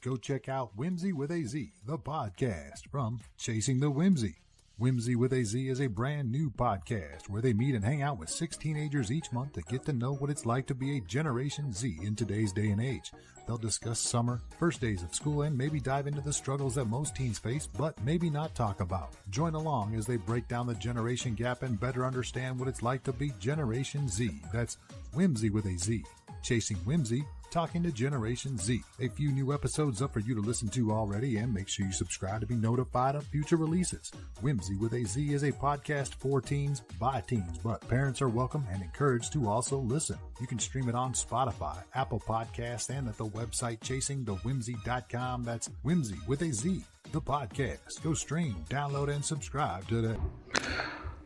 Go check out Whimsy with a Z, the podcast from Chasing the Whimsy. Whimsy with a Z is a brand new podcast where they meet and hang out with 6 teenagers each month to get to know what it's like to be a Generation Z in today's day and age. They'll discuss summer, first days of school, and maybe dive into the struggles that most teens face, but maybe not talk about. Join along as they break down the generation gap and better understand what it's like to be Generation Z. That's Whimsy with a Z. Chasing Whimsy, talking to Generation Z. A few new episodes up for you to listen to already, and make sure you subscribe to be notified of future releases. Whimsy with a Z is a podcast for teens, by teens, but parents are welcome and encouraged to also listen. You can stream it on Spotify, Apple Podcasts, and at the website chasingthewhimsy.com. That's Whimsy with a Z, the podcast. Go stream, download, and subscribe today.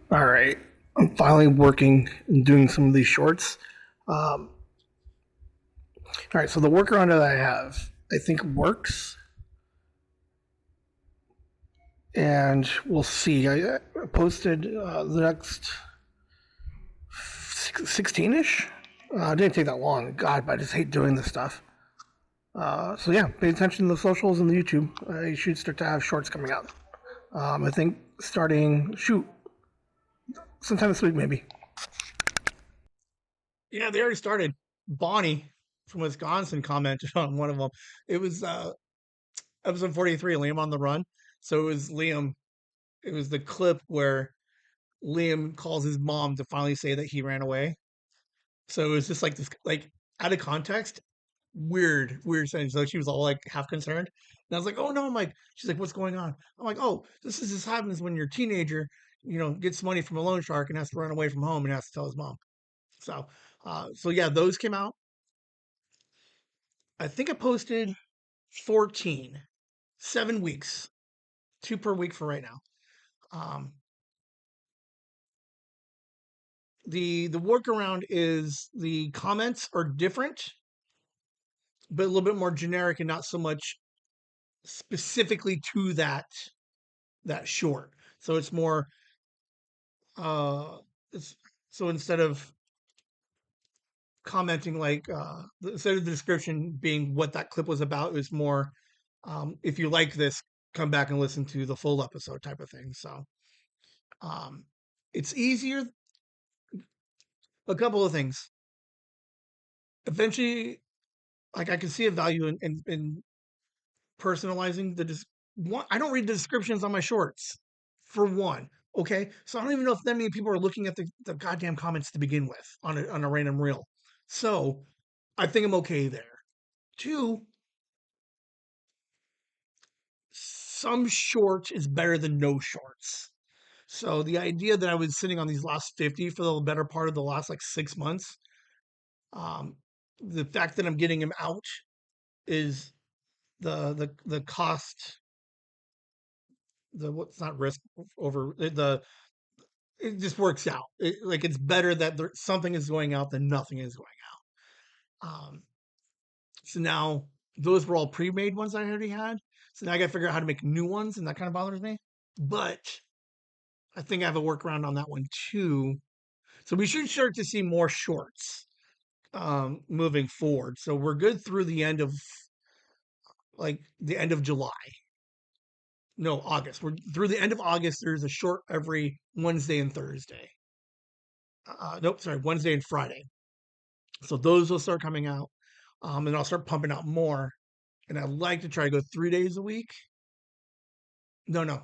All right. I'm finally working and doing some of these shorts. All right, so the workaround that I have, I think works. And we'll see. I posted the next 16-ish. It didn't take that long. God, but I just hate doing this stuff. So yeah, pay attention to the socials and the YouTube. You should start to have shorts coming out. I think starting, sometime this week maybe. Yeah, they already started. Bonnie from Wisconsin commented on one of them. It was episode 43, Liam on the Run. So it was Liam. It was the clip where Liam calls his mom to finally say that he ran away. So it was just like this, like out of context, weird sentence. So she was all like half concerned. And I was like, oh no, I'm like, she's like, what's going on? I'm like, oh, this is just happens when you're a teenager, gets money from a loan shark and has to run away from home and has to tell his mom. So yeah, those came out. I think I posted 14, 7 weeks, 2 per week for right now. Um, the workaround is the comments are different, but a little bit more generic and not so much specifically to that short. So it's more it's so instead of commenting like instead of the description being what that clip was about, it was more if you like this, come back and listen to the full episode type of thing. So um it's easier. A couple of things. Eventually, like I can see a value in personalizing one. I don't read the descriptions on my shorts for one. Okay, so I don't even know if that many people are looking at the goddamn comments to begin with on a random reel. So I think I'm okay there. Two, some shorts is better than no shorts. So the idea that I was sitting on these last 50 for the better part of the last like 6 months, um, the fact that I'm getting them out is the cost, the what's not risk over the it just works out. Like it's better that something is going out than nothing is going out. So now those were all pre-made ones I already had. So now I got to figure out how to make new ones, and that kind of bothers me. But I think I have a workaround on that one too. So we should start to see more shorts moving forward. So we're good through the end of July. No, August. We're through the end of August. There's a short every Wednesday and Thursday. Nope, sorry, Wednesday and Friday. So those will start coming out, and I'll start pumping out more. And I like to try to go 3 days a week. No,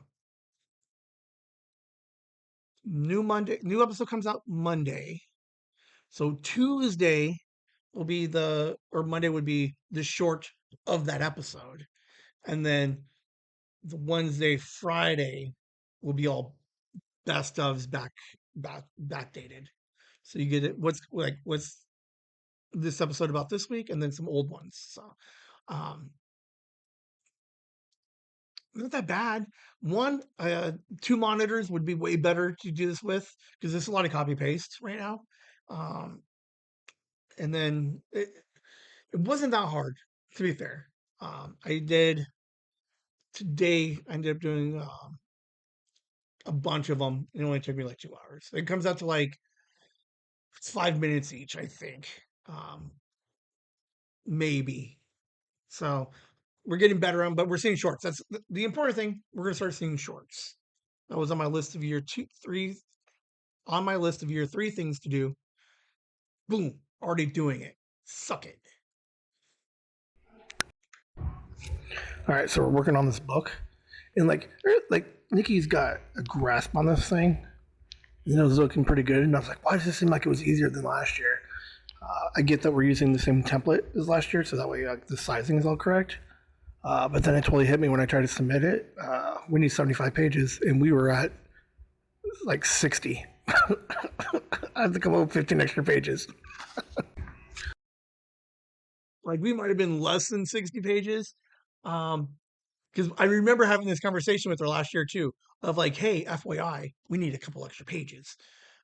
New episode comes out Monday. So Tuesday will be or Monday would be the short of that episode. And then the Wednesday, Friday will be all best ofs backdated. So you get it. What's this episode about this week, and then some old ones. So um, not that bad. One, two monitors would be way better to do this with because there's a lot of copy paste right now. Um, and then it wasn't that hard, to be fair. I did today. I ended up doing a bunch of them. It only took me like 2 hours. It comes out to like it's 5 minutes each, I think. Um, maybe. So we're getting better on, but we're seeing shorts. That's the important thing. We're gonna start seeing shorts. That was on my list of year two, three. On my list of year three things to do. Boom, already doing it. Suck it. All right, so we're working on this book, and like Nikki's got a grasp on this thing. You know, it's looking pretty good, and I was like, why does this seem like it was easier than last year? I get that we're using the same template as last year, so that way the sizing is all correct. But then it totally hit me when I tried to submit it. We need 75 pages, and we were at like 60. I have to come up with 15 extra pages. Like we might have been less than 60 pages. Because I remember having this conversation with her last year too, of like, hey, FYI, we need a couple extra pages.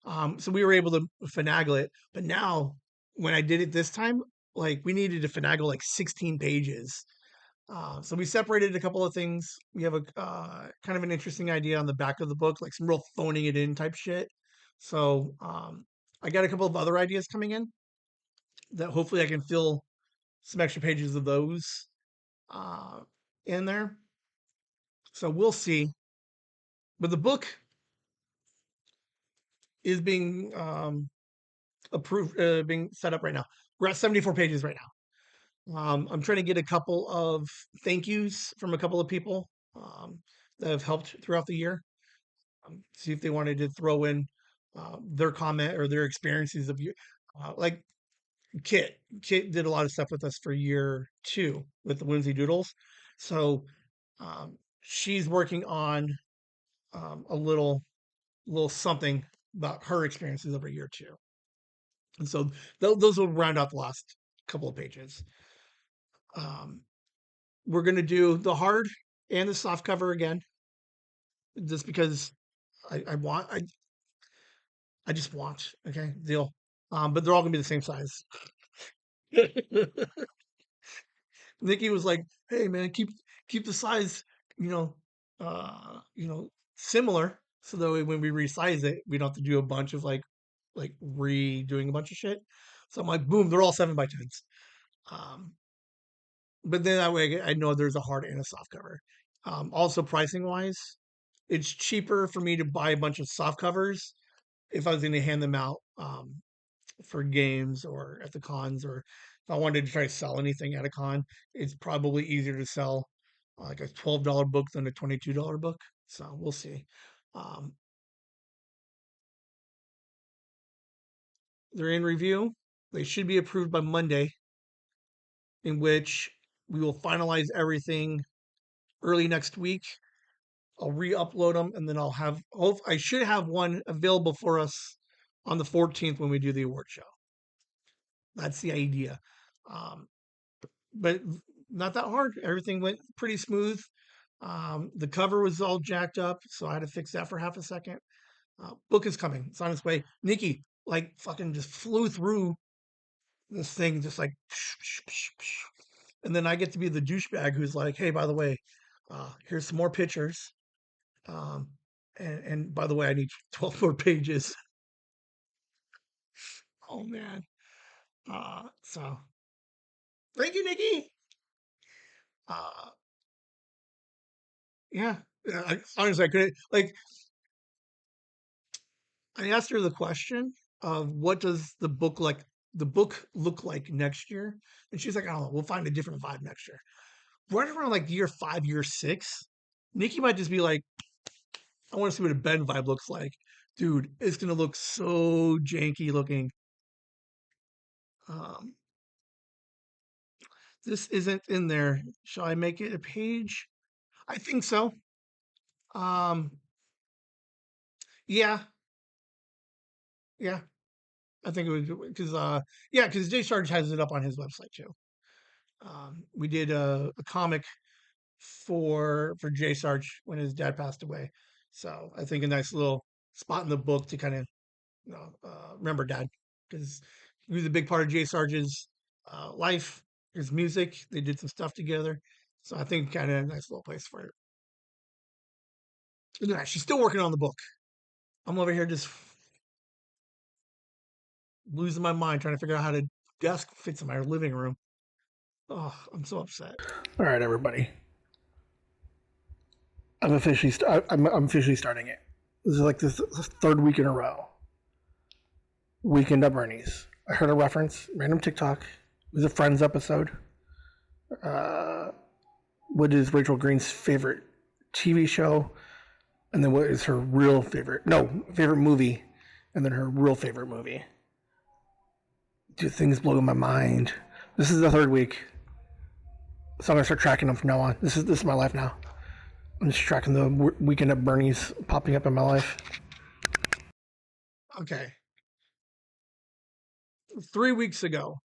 So we were able to finagle it. But now, when I did it this time, like we needed to finagle like 16 pages. So we separated a couple of things. We have a kind of an interesting idea on the back of the book, like some real phoning it in type shit. So I got a couple of other ideas coming in that hopefully I can fill some extra pages of those uh, in there. So we'll see. But the book is being approved, being set up right now. We're at 74 pages right now. I'm trying to get a couple of thank yous from a couple of people that have helped throughout the year. See if they wanted to throw in their comment or their experiences of year. Like Kit. Kit did a lot of stuff with us for year two with the Whimsy Doodles. So she's working on a little something about her experiences over year two. And so those will round out the last couple of pages. Um, we're going to do the hard and the soft cover again, just because I just want, okay, deal. But they're all going to be the same size. Nikki was like, "Hey man, keep the size, you know, similar, so that way when we resize it, we don't have to do a bunch of like redoing a bunch of shit." So I'm like, boom, they're all 7x10s. Um, but then that way I know there's a hard and a soft cover. Also pricing wise, it's cheaper for me to buy a bunch of soft covers if I was going to hand them out for games or at the cons, or if I wanted to try to sell anything at a con, it's probably easier to sell like a $12 book than a $22 book. So we'll see. Um, they're in review. They should be approved by Monday, in which we will finalize everything early next week. I'll re-upload them, and then I should have one available for us on the 14th when we do the award show. That's the idea. Um, but not that hard. Everything went pretty smooth. The cover was all jacked up, so I had to fix that for half a second. Book is coming. It's on its way. Nikki, like, fucking just flew through this thing, just like, and then I get to be the douchebag who's like, hey, by the way, here's some more pictures. Um, and by the way, I need 12 more pages. Oh, man. So thank you, Nikki. Uh, yeah. Honestly, I couldn't, like, I asked her the question of what does the book look like next year? And she's like, I don't know, we'll find a different vibe next year. Right around like year 5, year 6, Nikki might just be like, I want to see what a Ben vibe looks like. Dude, it's gonna look so janky looking. Um, this isn't in there. Shall I make it a page? I think so. Um, yeah, yeah. I think it was because yeah, because Jay Sarge has it up on his website too. We did a comic for Jay Sarge when his dad passed away, so I think a nice little spot in the book to kind of remember dad because he was a big part of Jay Sarge's life, his music. They did some stuff together, so I think kind of a nice little place for it. Yeah, she's still working on the book. I'm over here just losing my mind trying to figure out how to desk fits in my living room. Oh, I'm so upset. All right, everybody. I'm officially starting it. This is like the third week in a row. Weekend at Bernie's. I heard a reference, random TikTok. It was a Friends episode. What is Rachel Green's favorite TV show? And then what is her real favorite? No, favorite movie. And then her real favorite movie. Dude, things blow my mind. This is the third week. So I'm gonna start tracking them from now on. This is my life now. I'm just tracking the Weekend at Bernie's popping up in my life. Okay. 3 weeks ago,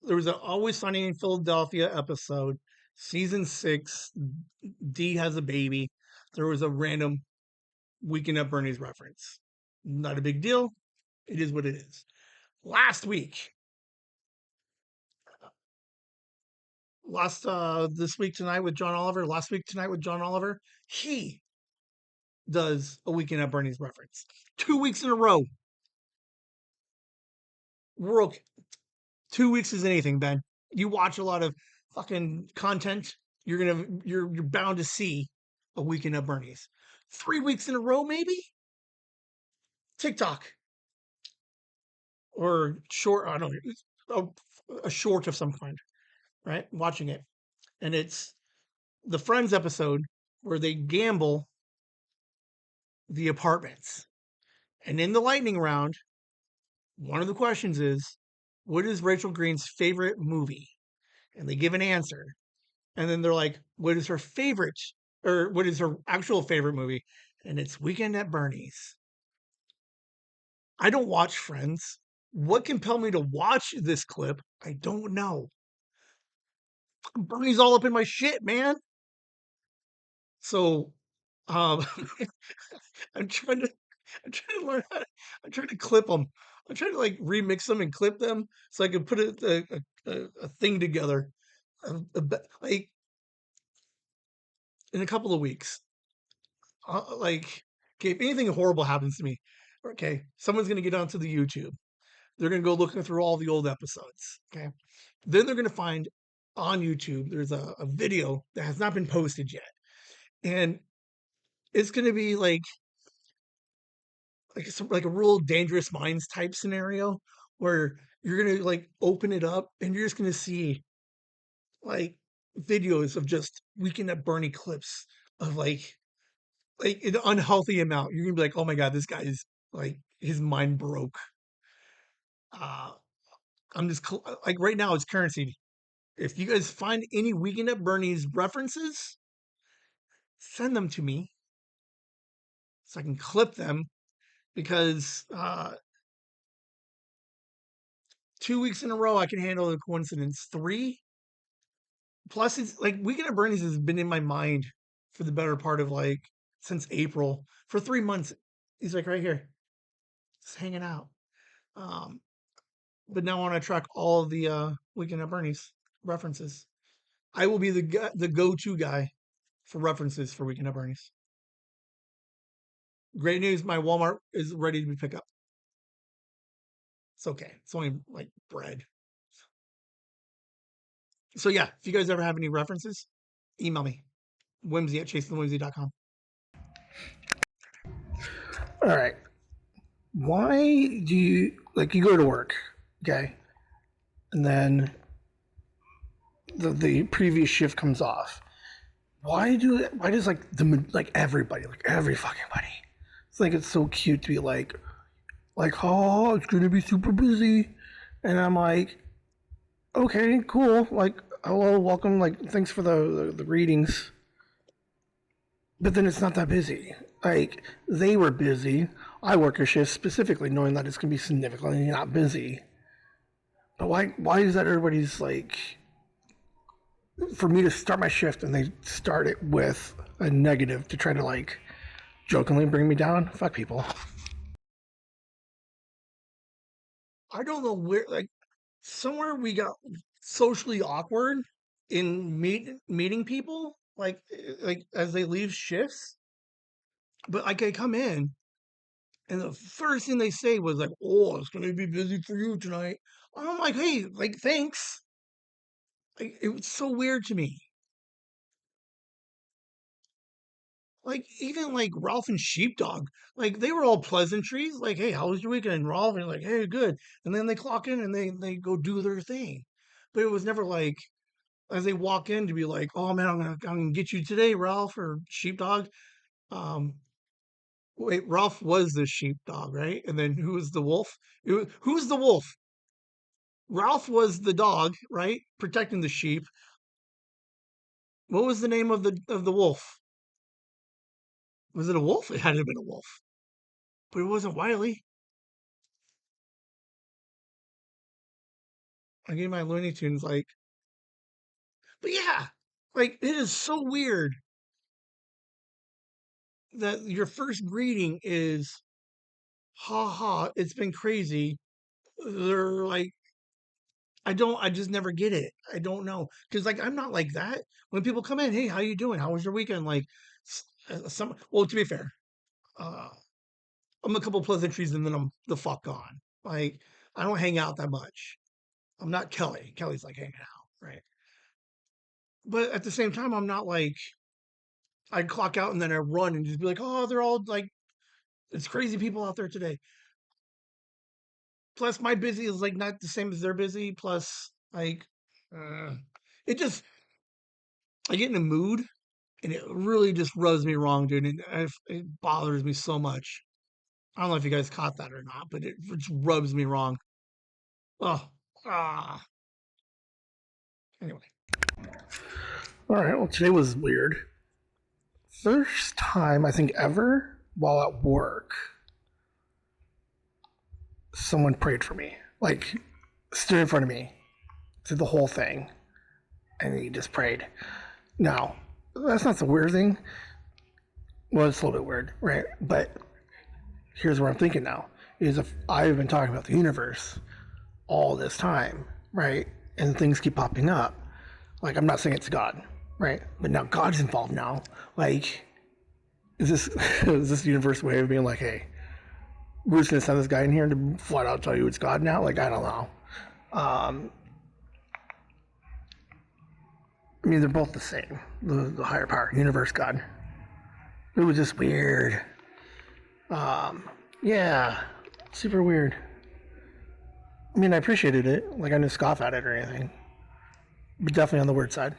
there was an Always Sunny in Philadelphia episode, season 6. Dee has a baby. There was a random Weekend at Bernie's reference. Not a big deal. It is what it is. Last week, this week tonight with John Oliver, last week tonight with John Oliver, he does a Weekend at Bernie's reference. 2 weeks in a row. We're okay. 2 weeks is anything, Ben. You watch a lot of fucking content, you're bound to see a Weekend at Bernie's. 3 weeks in a row, maybe? TikTok. Or short, I don't know, a short of some kind, right? Watching it. And it's the Friends episode where they gamble the apartments. And in the lightning round, one of the questions is, what is Rachel Green's favorite movie? And they give an answer. And then they're like, what is her favorite, or what is her actual favorite movie? And it's Weekend at Bernie's. I don't watch Friends. What compelled me to watch this clip? I don't know. Bernie's all up in my shit, man. So, um, I'm trying to, I'm trying to learn how to, I'm trying to clip them. I'm trying to like remix them and clip them so I can put a thing together. Like in a couple of weeks, like, okay, if anything horrible happens to me, okay, someone's gonna get onto the YouTube. They're gonna go looking through all the old episodes. Okay, then they're gonna find on YouTube there's a video that has not been posted yet, and it's gonna be like a real dangerous minds type scenario where you're gonna like open it up and you're just gonna see like videos of just Weekend at Bernie clips of like an unhealthy amount. You're gonna be like, oh my god, this guy is like his mind broke. Uh, I'm just like right now it's currency. If you guys find any Weekend at Bernie's references, send them to me so I can clip them because 2 weeks in a row I can handle the coincidence. Three plus it's like Weekend at Bernie's has been in my mind for the better part of like since April for 3 months. He's like right here, just hanging out. Um, but now I want to track all of the Weekend at Bernie's references. I will be the go-to guy for references for Weekend at Bernie's. Great news, my Walmart is ready to be picked up. It's okay. It's only like bread. So yeah, if you guys ever have any references, email me. Whimsy at chasingthewhimsy.com. All right. Why do you like you go to work, okay, and then the previous shift comes off? Why does like everybody, like every fucking buddy, It's like it's so cute to be like, oh, it's gonna be super busy, and I'm like, okay, cool, like, hello, welcome, like, thanks for the readings, but then it's not that busy. Like, they were busy. I work a shift specifically knowing that it's gonna be significantly not busy. But why is that everybody's like, for me to start my shift and they start it with a negative to try to like jokingly bring me down? Fuck people. I don't know where, like, somewhere we got socially awkward in meeting people, like as they leave shifts. But like I come in, and the first thing they say was like, "Oh, it's gonna be busy for you tonight." I'm like, "Hey, like, thanks." Like, it was so weird to me. Like, even like Ralph and Sheepdog, like they were all pleasantries. Like, "Hey, how was your weekend?" And Ralph and like, "Hey, good." And then they clock in and they go do their thing. But it was never like as they walk in to be like, "Oh man, I'm gonna get you today, Ralph or Sheepdog." Um, wait, Ralph was the sheepdog, right? And then who was the wolf? Who's the wolf? Ralph was the dog, right? Protecting the sheep. What was the name of the wolf? Was it a wolf? It had to have been a wolf, but it wasn't Wiley. I gave my Looney Tunes like, but yeah, like it is so weird that your first greeting is, "Ha ha, it's been crazy." They're like, I just never get it. I don't know. Cause like, I'm not like that. When people come in, "Hey, how you doing? How was your weekend?" Like, well, to be fair, uh, I'm a couple pleasantries and then I'm the fuck gone. Like, I don't hang out that much. I'm not Kelly. Kelly's like hanging out, right? But at the same time, I'm not like, I clock out and then I run and just be like, "Oh, they're all like, it's crazy people out there today." Plus, my busy is like not the same as their busy. Plus, like, uh, it just, I get in a mood and it really just rubs me wrong, dude. It bothers me so much. I don't know if you guys caught that or not, but it just rubs me wrong. Oh, ah. Anyway, All right, well, today was weird. First time I think ever while at work, someone prayed for me. Like, stood in front of me, did the whole thing, and he just prayed. Now, that's not the weird thing. Well, it's a little bit weird, right? But here's what I'm thinking now: is if I've been talking about the universe all this time, right? And things keep popping up. Like, I'm not saying it's God, right? But now God's involved now. Like, is this is this the universe way of being like, hey, we're just gonna send this guy in here to flat out tell you it's God now? Like, I don't know. Um, I mean, they're both the same. The higher power, universe, God. It was just weird. Yeah, super weird. I mean, I appreciated it. Like, I didn't scoff at it or anything. But definitely on the word side.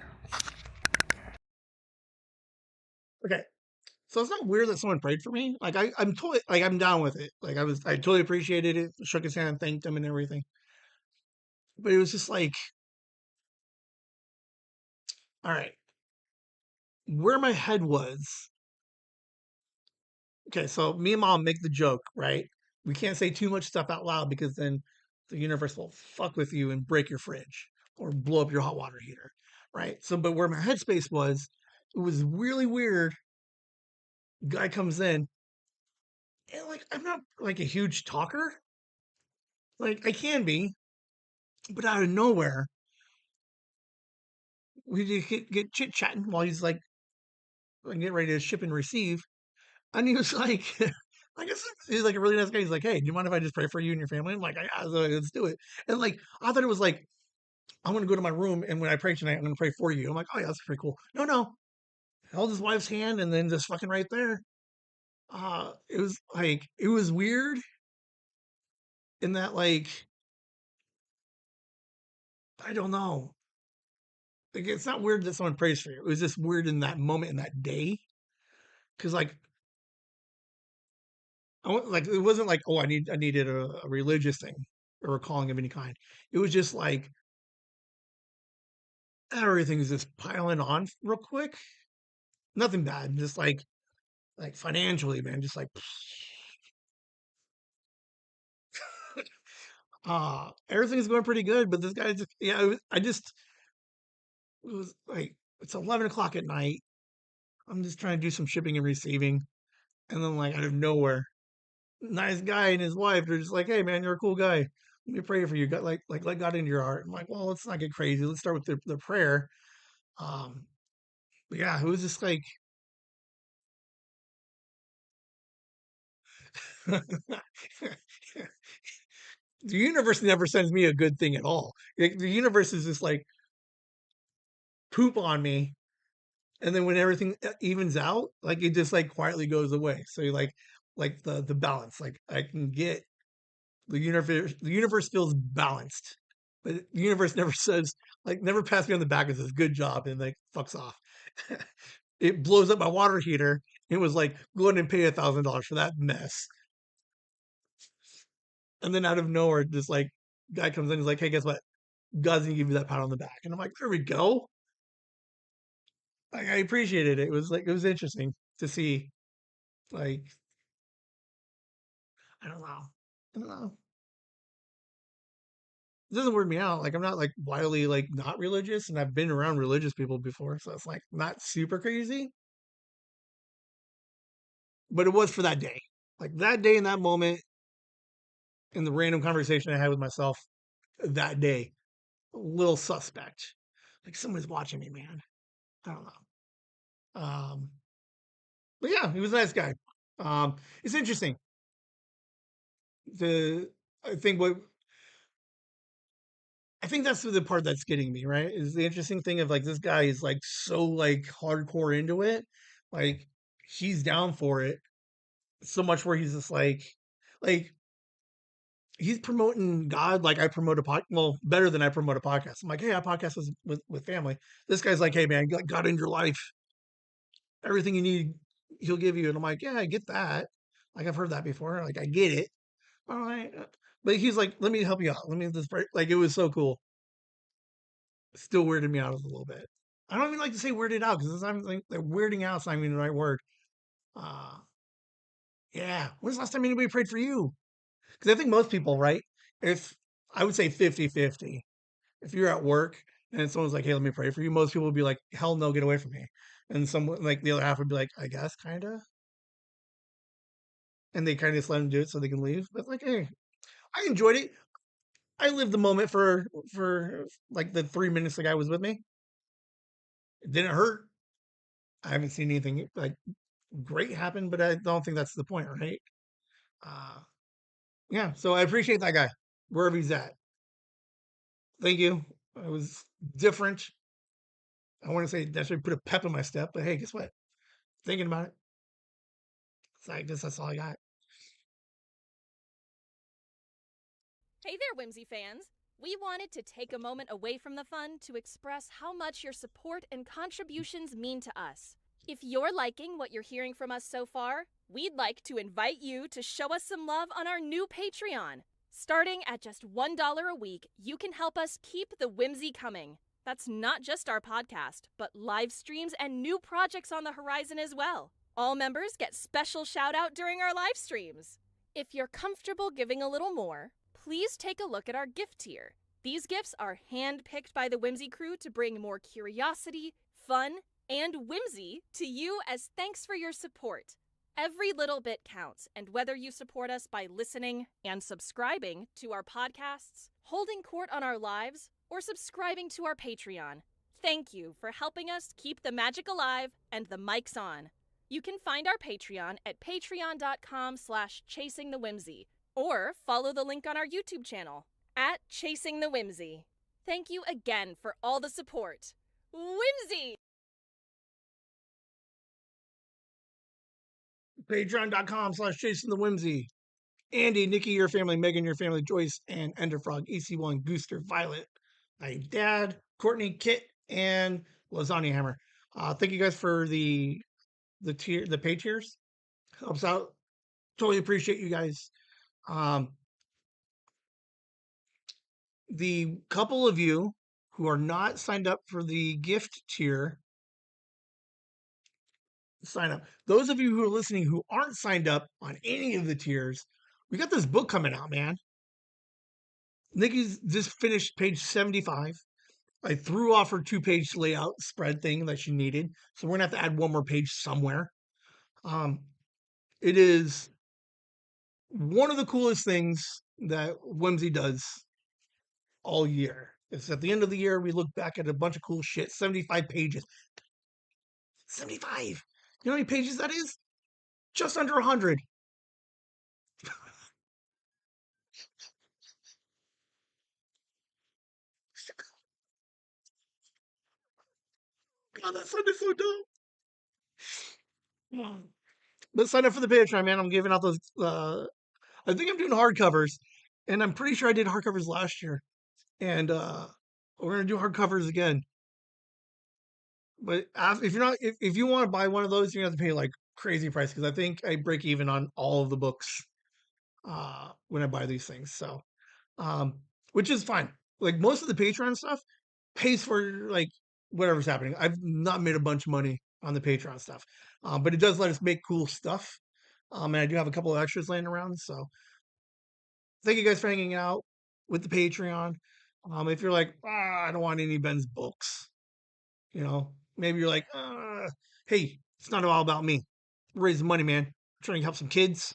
okay. So it's not weird that someone prayed for me. Like, I'm totally like, I'm down with it. Like, I totally appreciated it. Shook his hand, thanked him, and everything. But it was just like, all right, where my head was. Okay, so me and mom make the joke, right? We can't say too much stuff out loud because then the universe will fuck with you and break your fridge or blow up your hot water heater, right? So, but where my headspace was, it was really weird. Guy comes in, and like, I'm not like a huge talker, like I can be, but out of nowhere, we just get chit chatting while he's like getting ready to ship and receive. And he was like, I guess he's like a really nice guy. He's like, "Hey, do you mind if I just pray for you and your family?" I'm like, "Yeah, let's do it." And like, I thought it was like, I'm going to go to my room and when I pray tonight, I'm going to pray for you. I'm like, "Oh, yeah, that's pretty cool." No, no. Held his wife's hand and then just fucking right there. It was like, it was weird in that, like, I don't know. Like, it's not weird that someone prays for you. It was just weird in that moment, in that day. Cause like, like it wasn't like, oh, I needed a religious thing or a calling of any kind. It was just like everything's just piling on real quick. Nothing bad, just like financially, man, just like everything's going pretty good, but this guy just yeah, it was like it's 11 o'clock at night. I'm just trying to do some shipping and receiving, and then like out of nowhere, nice guy and his wife, they're just like, "Hey, man, you're a cool guy. Let me pray for you. Got like let God into your heart." I'm like, "Well, let's not get crazy. Let's start with the prayer." Um, but yeah, it was just like the universe never sends me a good thing at all. Like, the universe is just like poop on me, and then when everything evens out, like it just like quietly goes away. So you like the balance, like I can get the universe. The universe feels balanced, but the universe never says like never pats me on the back and says good job and like fucks off. It blows up my water heater. It was like go ahead and pay $1,000 for that mess, and then out of nowhere, this like guy comes in. He's like, "Hey, guess what? God's gonna give you that pat on the back." And I'm like, "There we go." Like, I appreciated it. It was like it was interesting to see. Like I don't know. I don't know. It doesn't weird me out. Like I'm not like wildly like not religious, and I've been around religious people before, so it's like not super crazy. But it was for that day. Like that day in that moment in the random conversation I had with myself that day, a little suspect. Like somebody's watching me, man. I don't know. But yeah, he was a nice guy. It's interesting. The I think what I think that's the part that's getting me, right? Is the interesting thing of like this guy is like so like hardcore into it. Like he's down for it so much where he's just like he's promoting God like I promote a pod well, better than I promote a podcast. I'm like, hey, I podcast with family. This guy's like, hey man, got God in your life. Everything you need, he'll give you. And I'm like, yeah, I get that. Like I've heard that before. Like I get it. All right. But he's like, let me help you out. Let me just break. Like it was so cool. Still weirded me out a little bit. I don't even like to say weirded out because I'm like weirding out's not even the right word. Uh yeah. When's the last time anybody prayed for you? Because I think most people, right? If I would say 50-50. If you're at work and someone's like, hey, let me pray for you, most people would be like, hell no, get away from me. And someone like the other half would be like, I guess kinda. And they kind of just let them do it so they can leave. But like, hey, I enjoyed it. I lived the moment for like the 3 minutes the guy was with me. It didn't hurt. I haven't seen anything like great happen, but I don't think that's the point, right? Uh, yeah. So I appreciate that guy wherever he's at. Thank you. It was different. I want to say that should put a pep in my step, but hey, guess what? Thinking about it. So I guess that's all I got. Hey there, Whimsy fans! We wanted to take a moment away from the fun to express how much your support and contributions mean to us. If you're liking what you're hearing from us so far, we'd like to invite you to show us some love on our new Patreon. Starting at just $1 a week, you can help us keep the whimsy coming. That's not just our podcast, but live streams and new projects on the horizon as well. All members get special shout out during our live streams. If you're comfortable giving a little more, please take a look at our gift tier. These gifts are hand-picked by the Whimsy crew to bring more curiosity, fun, and whimsy to you as thanks for your support. Every little bit counts, and whether you support us by listening and subscribing to our podcasts, holding court on our lives, or subscribing to our Patreon, thank you for helping us keep the magic alive and the mics on. You can find our Patreon at patreon.com/chasingthewhimsy, or follow the link on our YouTube channel at Chasing the Whimsy. Thank you again for all the support. Whimsy! Patreon.com/chasing the whimsy. Andy, Nikki, your family, Megan, your family, Joyce, and Enderfrog, EC1, Gooster, Violet, my dad, Courtney, Kit, and Lasagna Hammer. Thank you guys for the pay tiers. Helps out totally appreciate you guys. Um, the couple of you who are not signed up for the gift tier, sign up. Those of you who are listening who aren't signed up on any of the tiers, we got this book coming out, man. Nikki's just finished page 75. I threw off her 2-page layout spread thing that she needed. So we're going to have to add one more page somewhere. Um, it is one of the coolest things that Whimsy does all year. It's at the end of the year, we look back at a bunch of cool shit. 75 pages. 75. You know how many pages that is? Just under 100. God, that sounded so dumb. But sign up for the Patreon, man. I'm giving out those. I think I'm doing hardcovers, and I'm pretty sure I did hardcovers last year. And we're gonna do hardcovers again. But if you're not, if you want to buy one of those, you're gonna have to pay like crazy price because I think I break even on all of the books when I buy these things. So, um, which is fine. Like most of the Patreon stuff pays for like whatever's happening. I've not made a bunch of money on the Patreon stuff, but it does let us make cool stuff. And I do have a couple of extras laying around. So thank you guys for hanging out with the Patreon. If you're like, I don't want any Ben's books, maybe you're like, hey, it's not all about me. We're raising money, man. I'm trying to help some kids,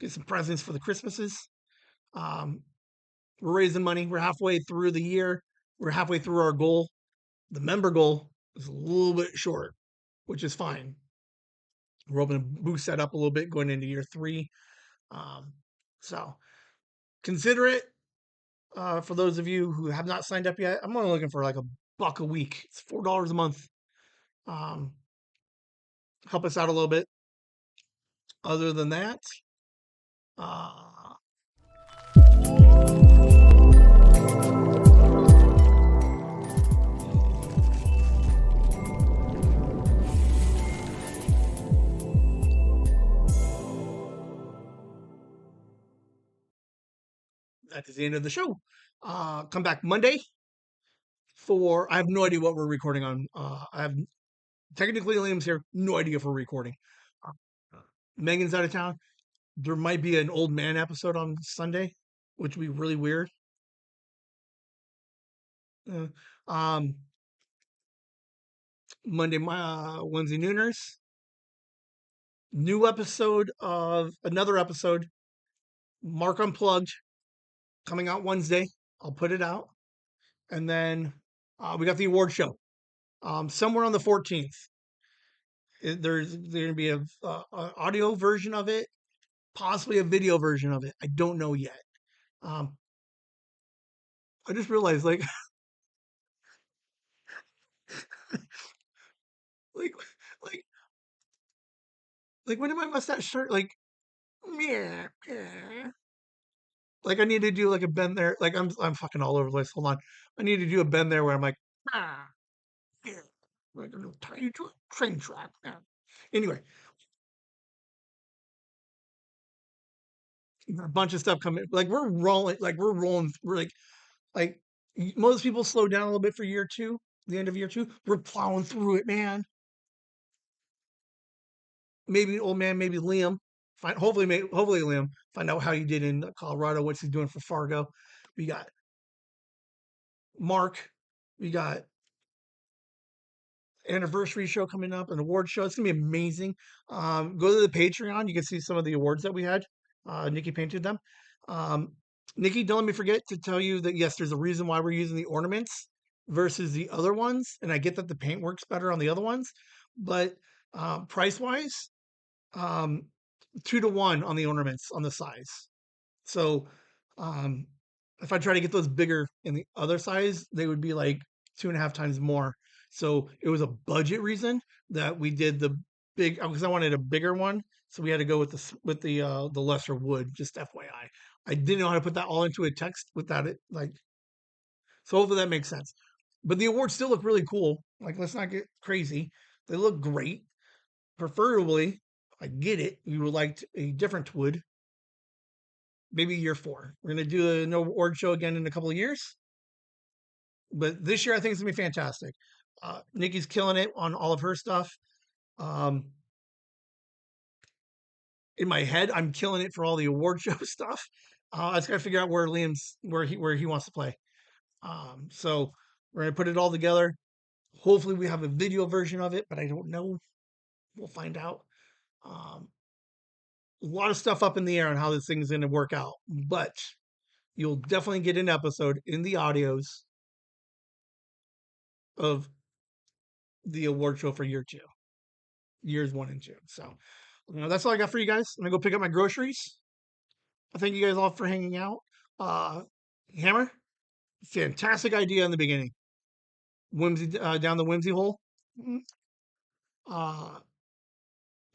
get some presents for the Christmases. Um, we're raising money. We're halfway through the year. We're halfway through our goal. The member goal is a little bit short, which is fine. We're hoping to boost that up a little bit going into year 3. Um, so consider it. For those of you who have not signed up yet, I'm only looking for like $1 a week. It's $4 a month. Um, help us out a little bit. Other than that, uh, that is the end of the show. Come back Monday I have no idea what we're recording on. I have technically Liam's here, no idea if we're recording. Uh, Megan's out of town. There might be an old man episode on Sunday, which would be really weird. Uh, um, Monday, Wednesday nooners. New episode of another episode, Mark Unplugged, coming out Wednesday. I'll put it out. And then we got the award show somewhere on the 14th. There's going to be an audio version of it, possibly a video version of it. I don't know yet. I just realized, like, like, like, like, when did my mustache start? Like, meh, meh. Like, I need to do like a bend there. Like, I'm fucking all over the place. Hold on, I need to do a bend there where I'm like, ah, yeah, like I'm gonna tie you to a train track. Anyway, a bunch of stuff coming. Like we're rolling. Like we're rolling. We're like most people slow down a little bit for year 2. The end of year 2, we're plowing through it, man. Maybe old man, maybe Liam. Hopefully Liam find out how he did in Colorado. What's he doing for Fargo? We got Mark. We got anniversary show coming up, an award show. It's gonna be amazing. Go to the Patreon. You can see some of the awards that we had. Nikki painted them. Nikki, don't let me forget to tell you that yes, there's a reason why we're using the ornaments versus the other ones, and I get that the paint works better on the other ones, but price wise, 2 to 1 on the ornaments on the size. So um, if I try to get those bigger in the other size, they would be like 2.5 times more. So it was a budget reason that we did the big because I wanted a bigger one. So we had to go with the lesser wood. Just FYI, I didn't know how to put that all into a text without it like. So hopefully that makes sense. But the awards still look really cool. Like let's not get crazy. They look great. Preferably, I get it. You would like a different wood. Maybe year 4. We're gonna do an award show again in a couple of years, but this year I think it's gonna be fantastic. Nikki's killing it on all of her stuff. Um, in my head, I'm killing it for all the award show stuff. I just gotta figure out where Liam's where he wants to play. So we're gonna put it all together. Hopefully, we have a video version of it, but I don't know. We'll find out. Um, a lot of stuff up in the air on how this thing's going to work out, but you'll definitely get an episode in the audios of the award show for year 2, years 1 and 2. So that's all I got for you guys. I'm gonna go pick up my groceries. I thank you guys all for hanging out. Uh, Hammer, fantastic idea in the beginning. Whimsy down the whimsy hole. Uh,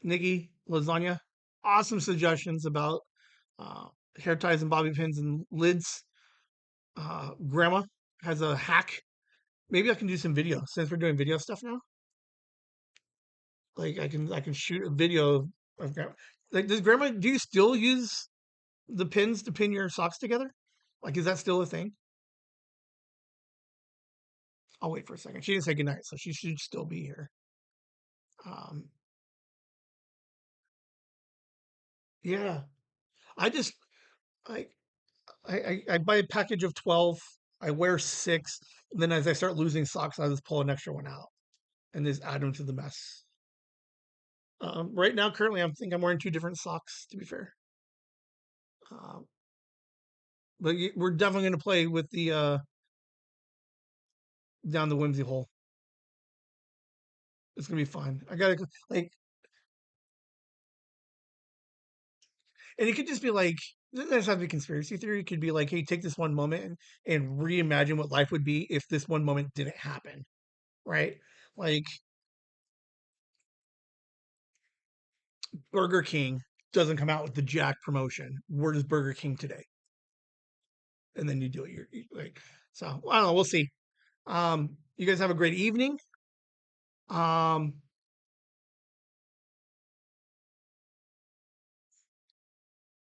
Nikki, lasagna, awesome suggestions about uh, hair ties and bobby pins and lids. Grandma has a hack. Maybe I can do some video since we're doing video stuff now. Like I can shoot a video of grandma. Like, does grandma? Do you still use the pins to pin your socks together? Like, is that still a thing? I'll wait for a second. She didn't say goodnight, so she should still be here. Um, yeah, I just like I buy a package of 12. I wear 6. And then as I start losing socks, I just pull an extra one out and just add them to the mess. Right now, currently, I think I'm wearing 2 different socks. To be fair, um, but we're definitely going to play with the down the whimsy hole. It's gonna be fun. I gotta like, and it could just be like, there's have to be conspiracy theory. It could be like, hey, take this one moment and reimagine what life would be if this one moment didn't happen, right? Like Burger King doesn't come out with the Jack promotion. Where does Burger King today? And then you do it. Like, so I don't know. We'll see. You guys have a great evening. Um,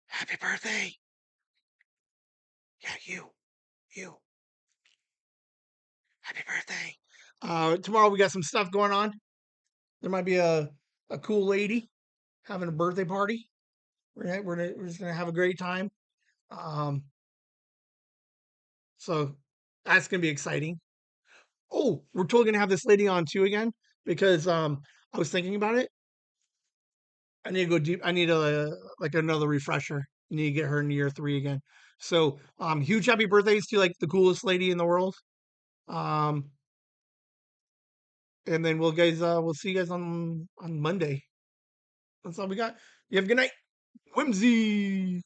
happy birthday. Yeah, you. Happy birthday. Tomorrow we got some stuff going on. There might be a cool lady having a birthday party. We're just gonna have a great time. Um, so that's gonna be exciting. Oh, we're totally gonna have this lady on too again because I was thinking about it. I need to go deep. I need a like another refresher. I need to get her in year 3 again. So huge happy birthdays to like the coolest lady in the world. Um, and then we'll see you guys on Monday. That's all we got. You have a good night. Whimsy.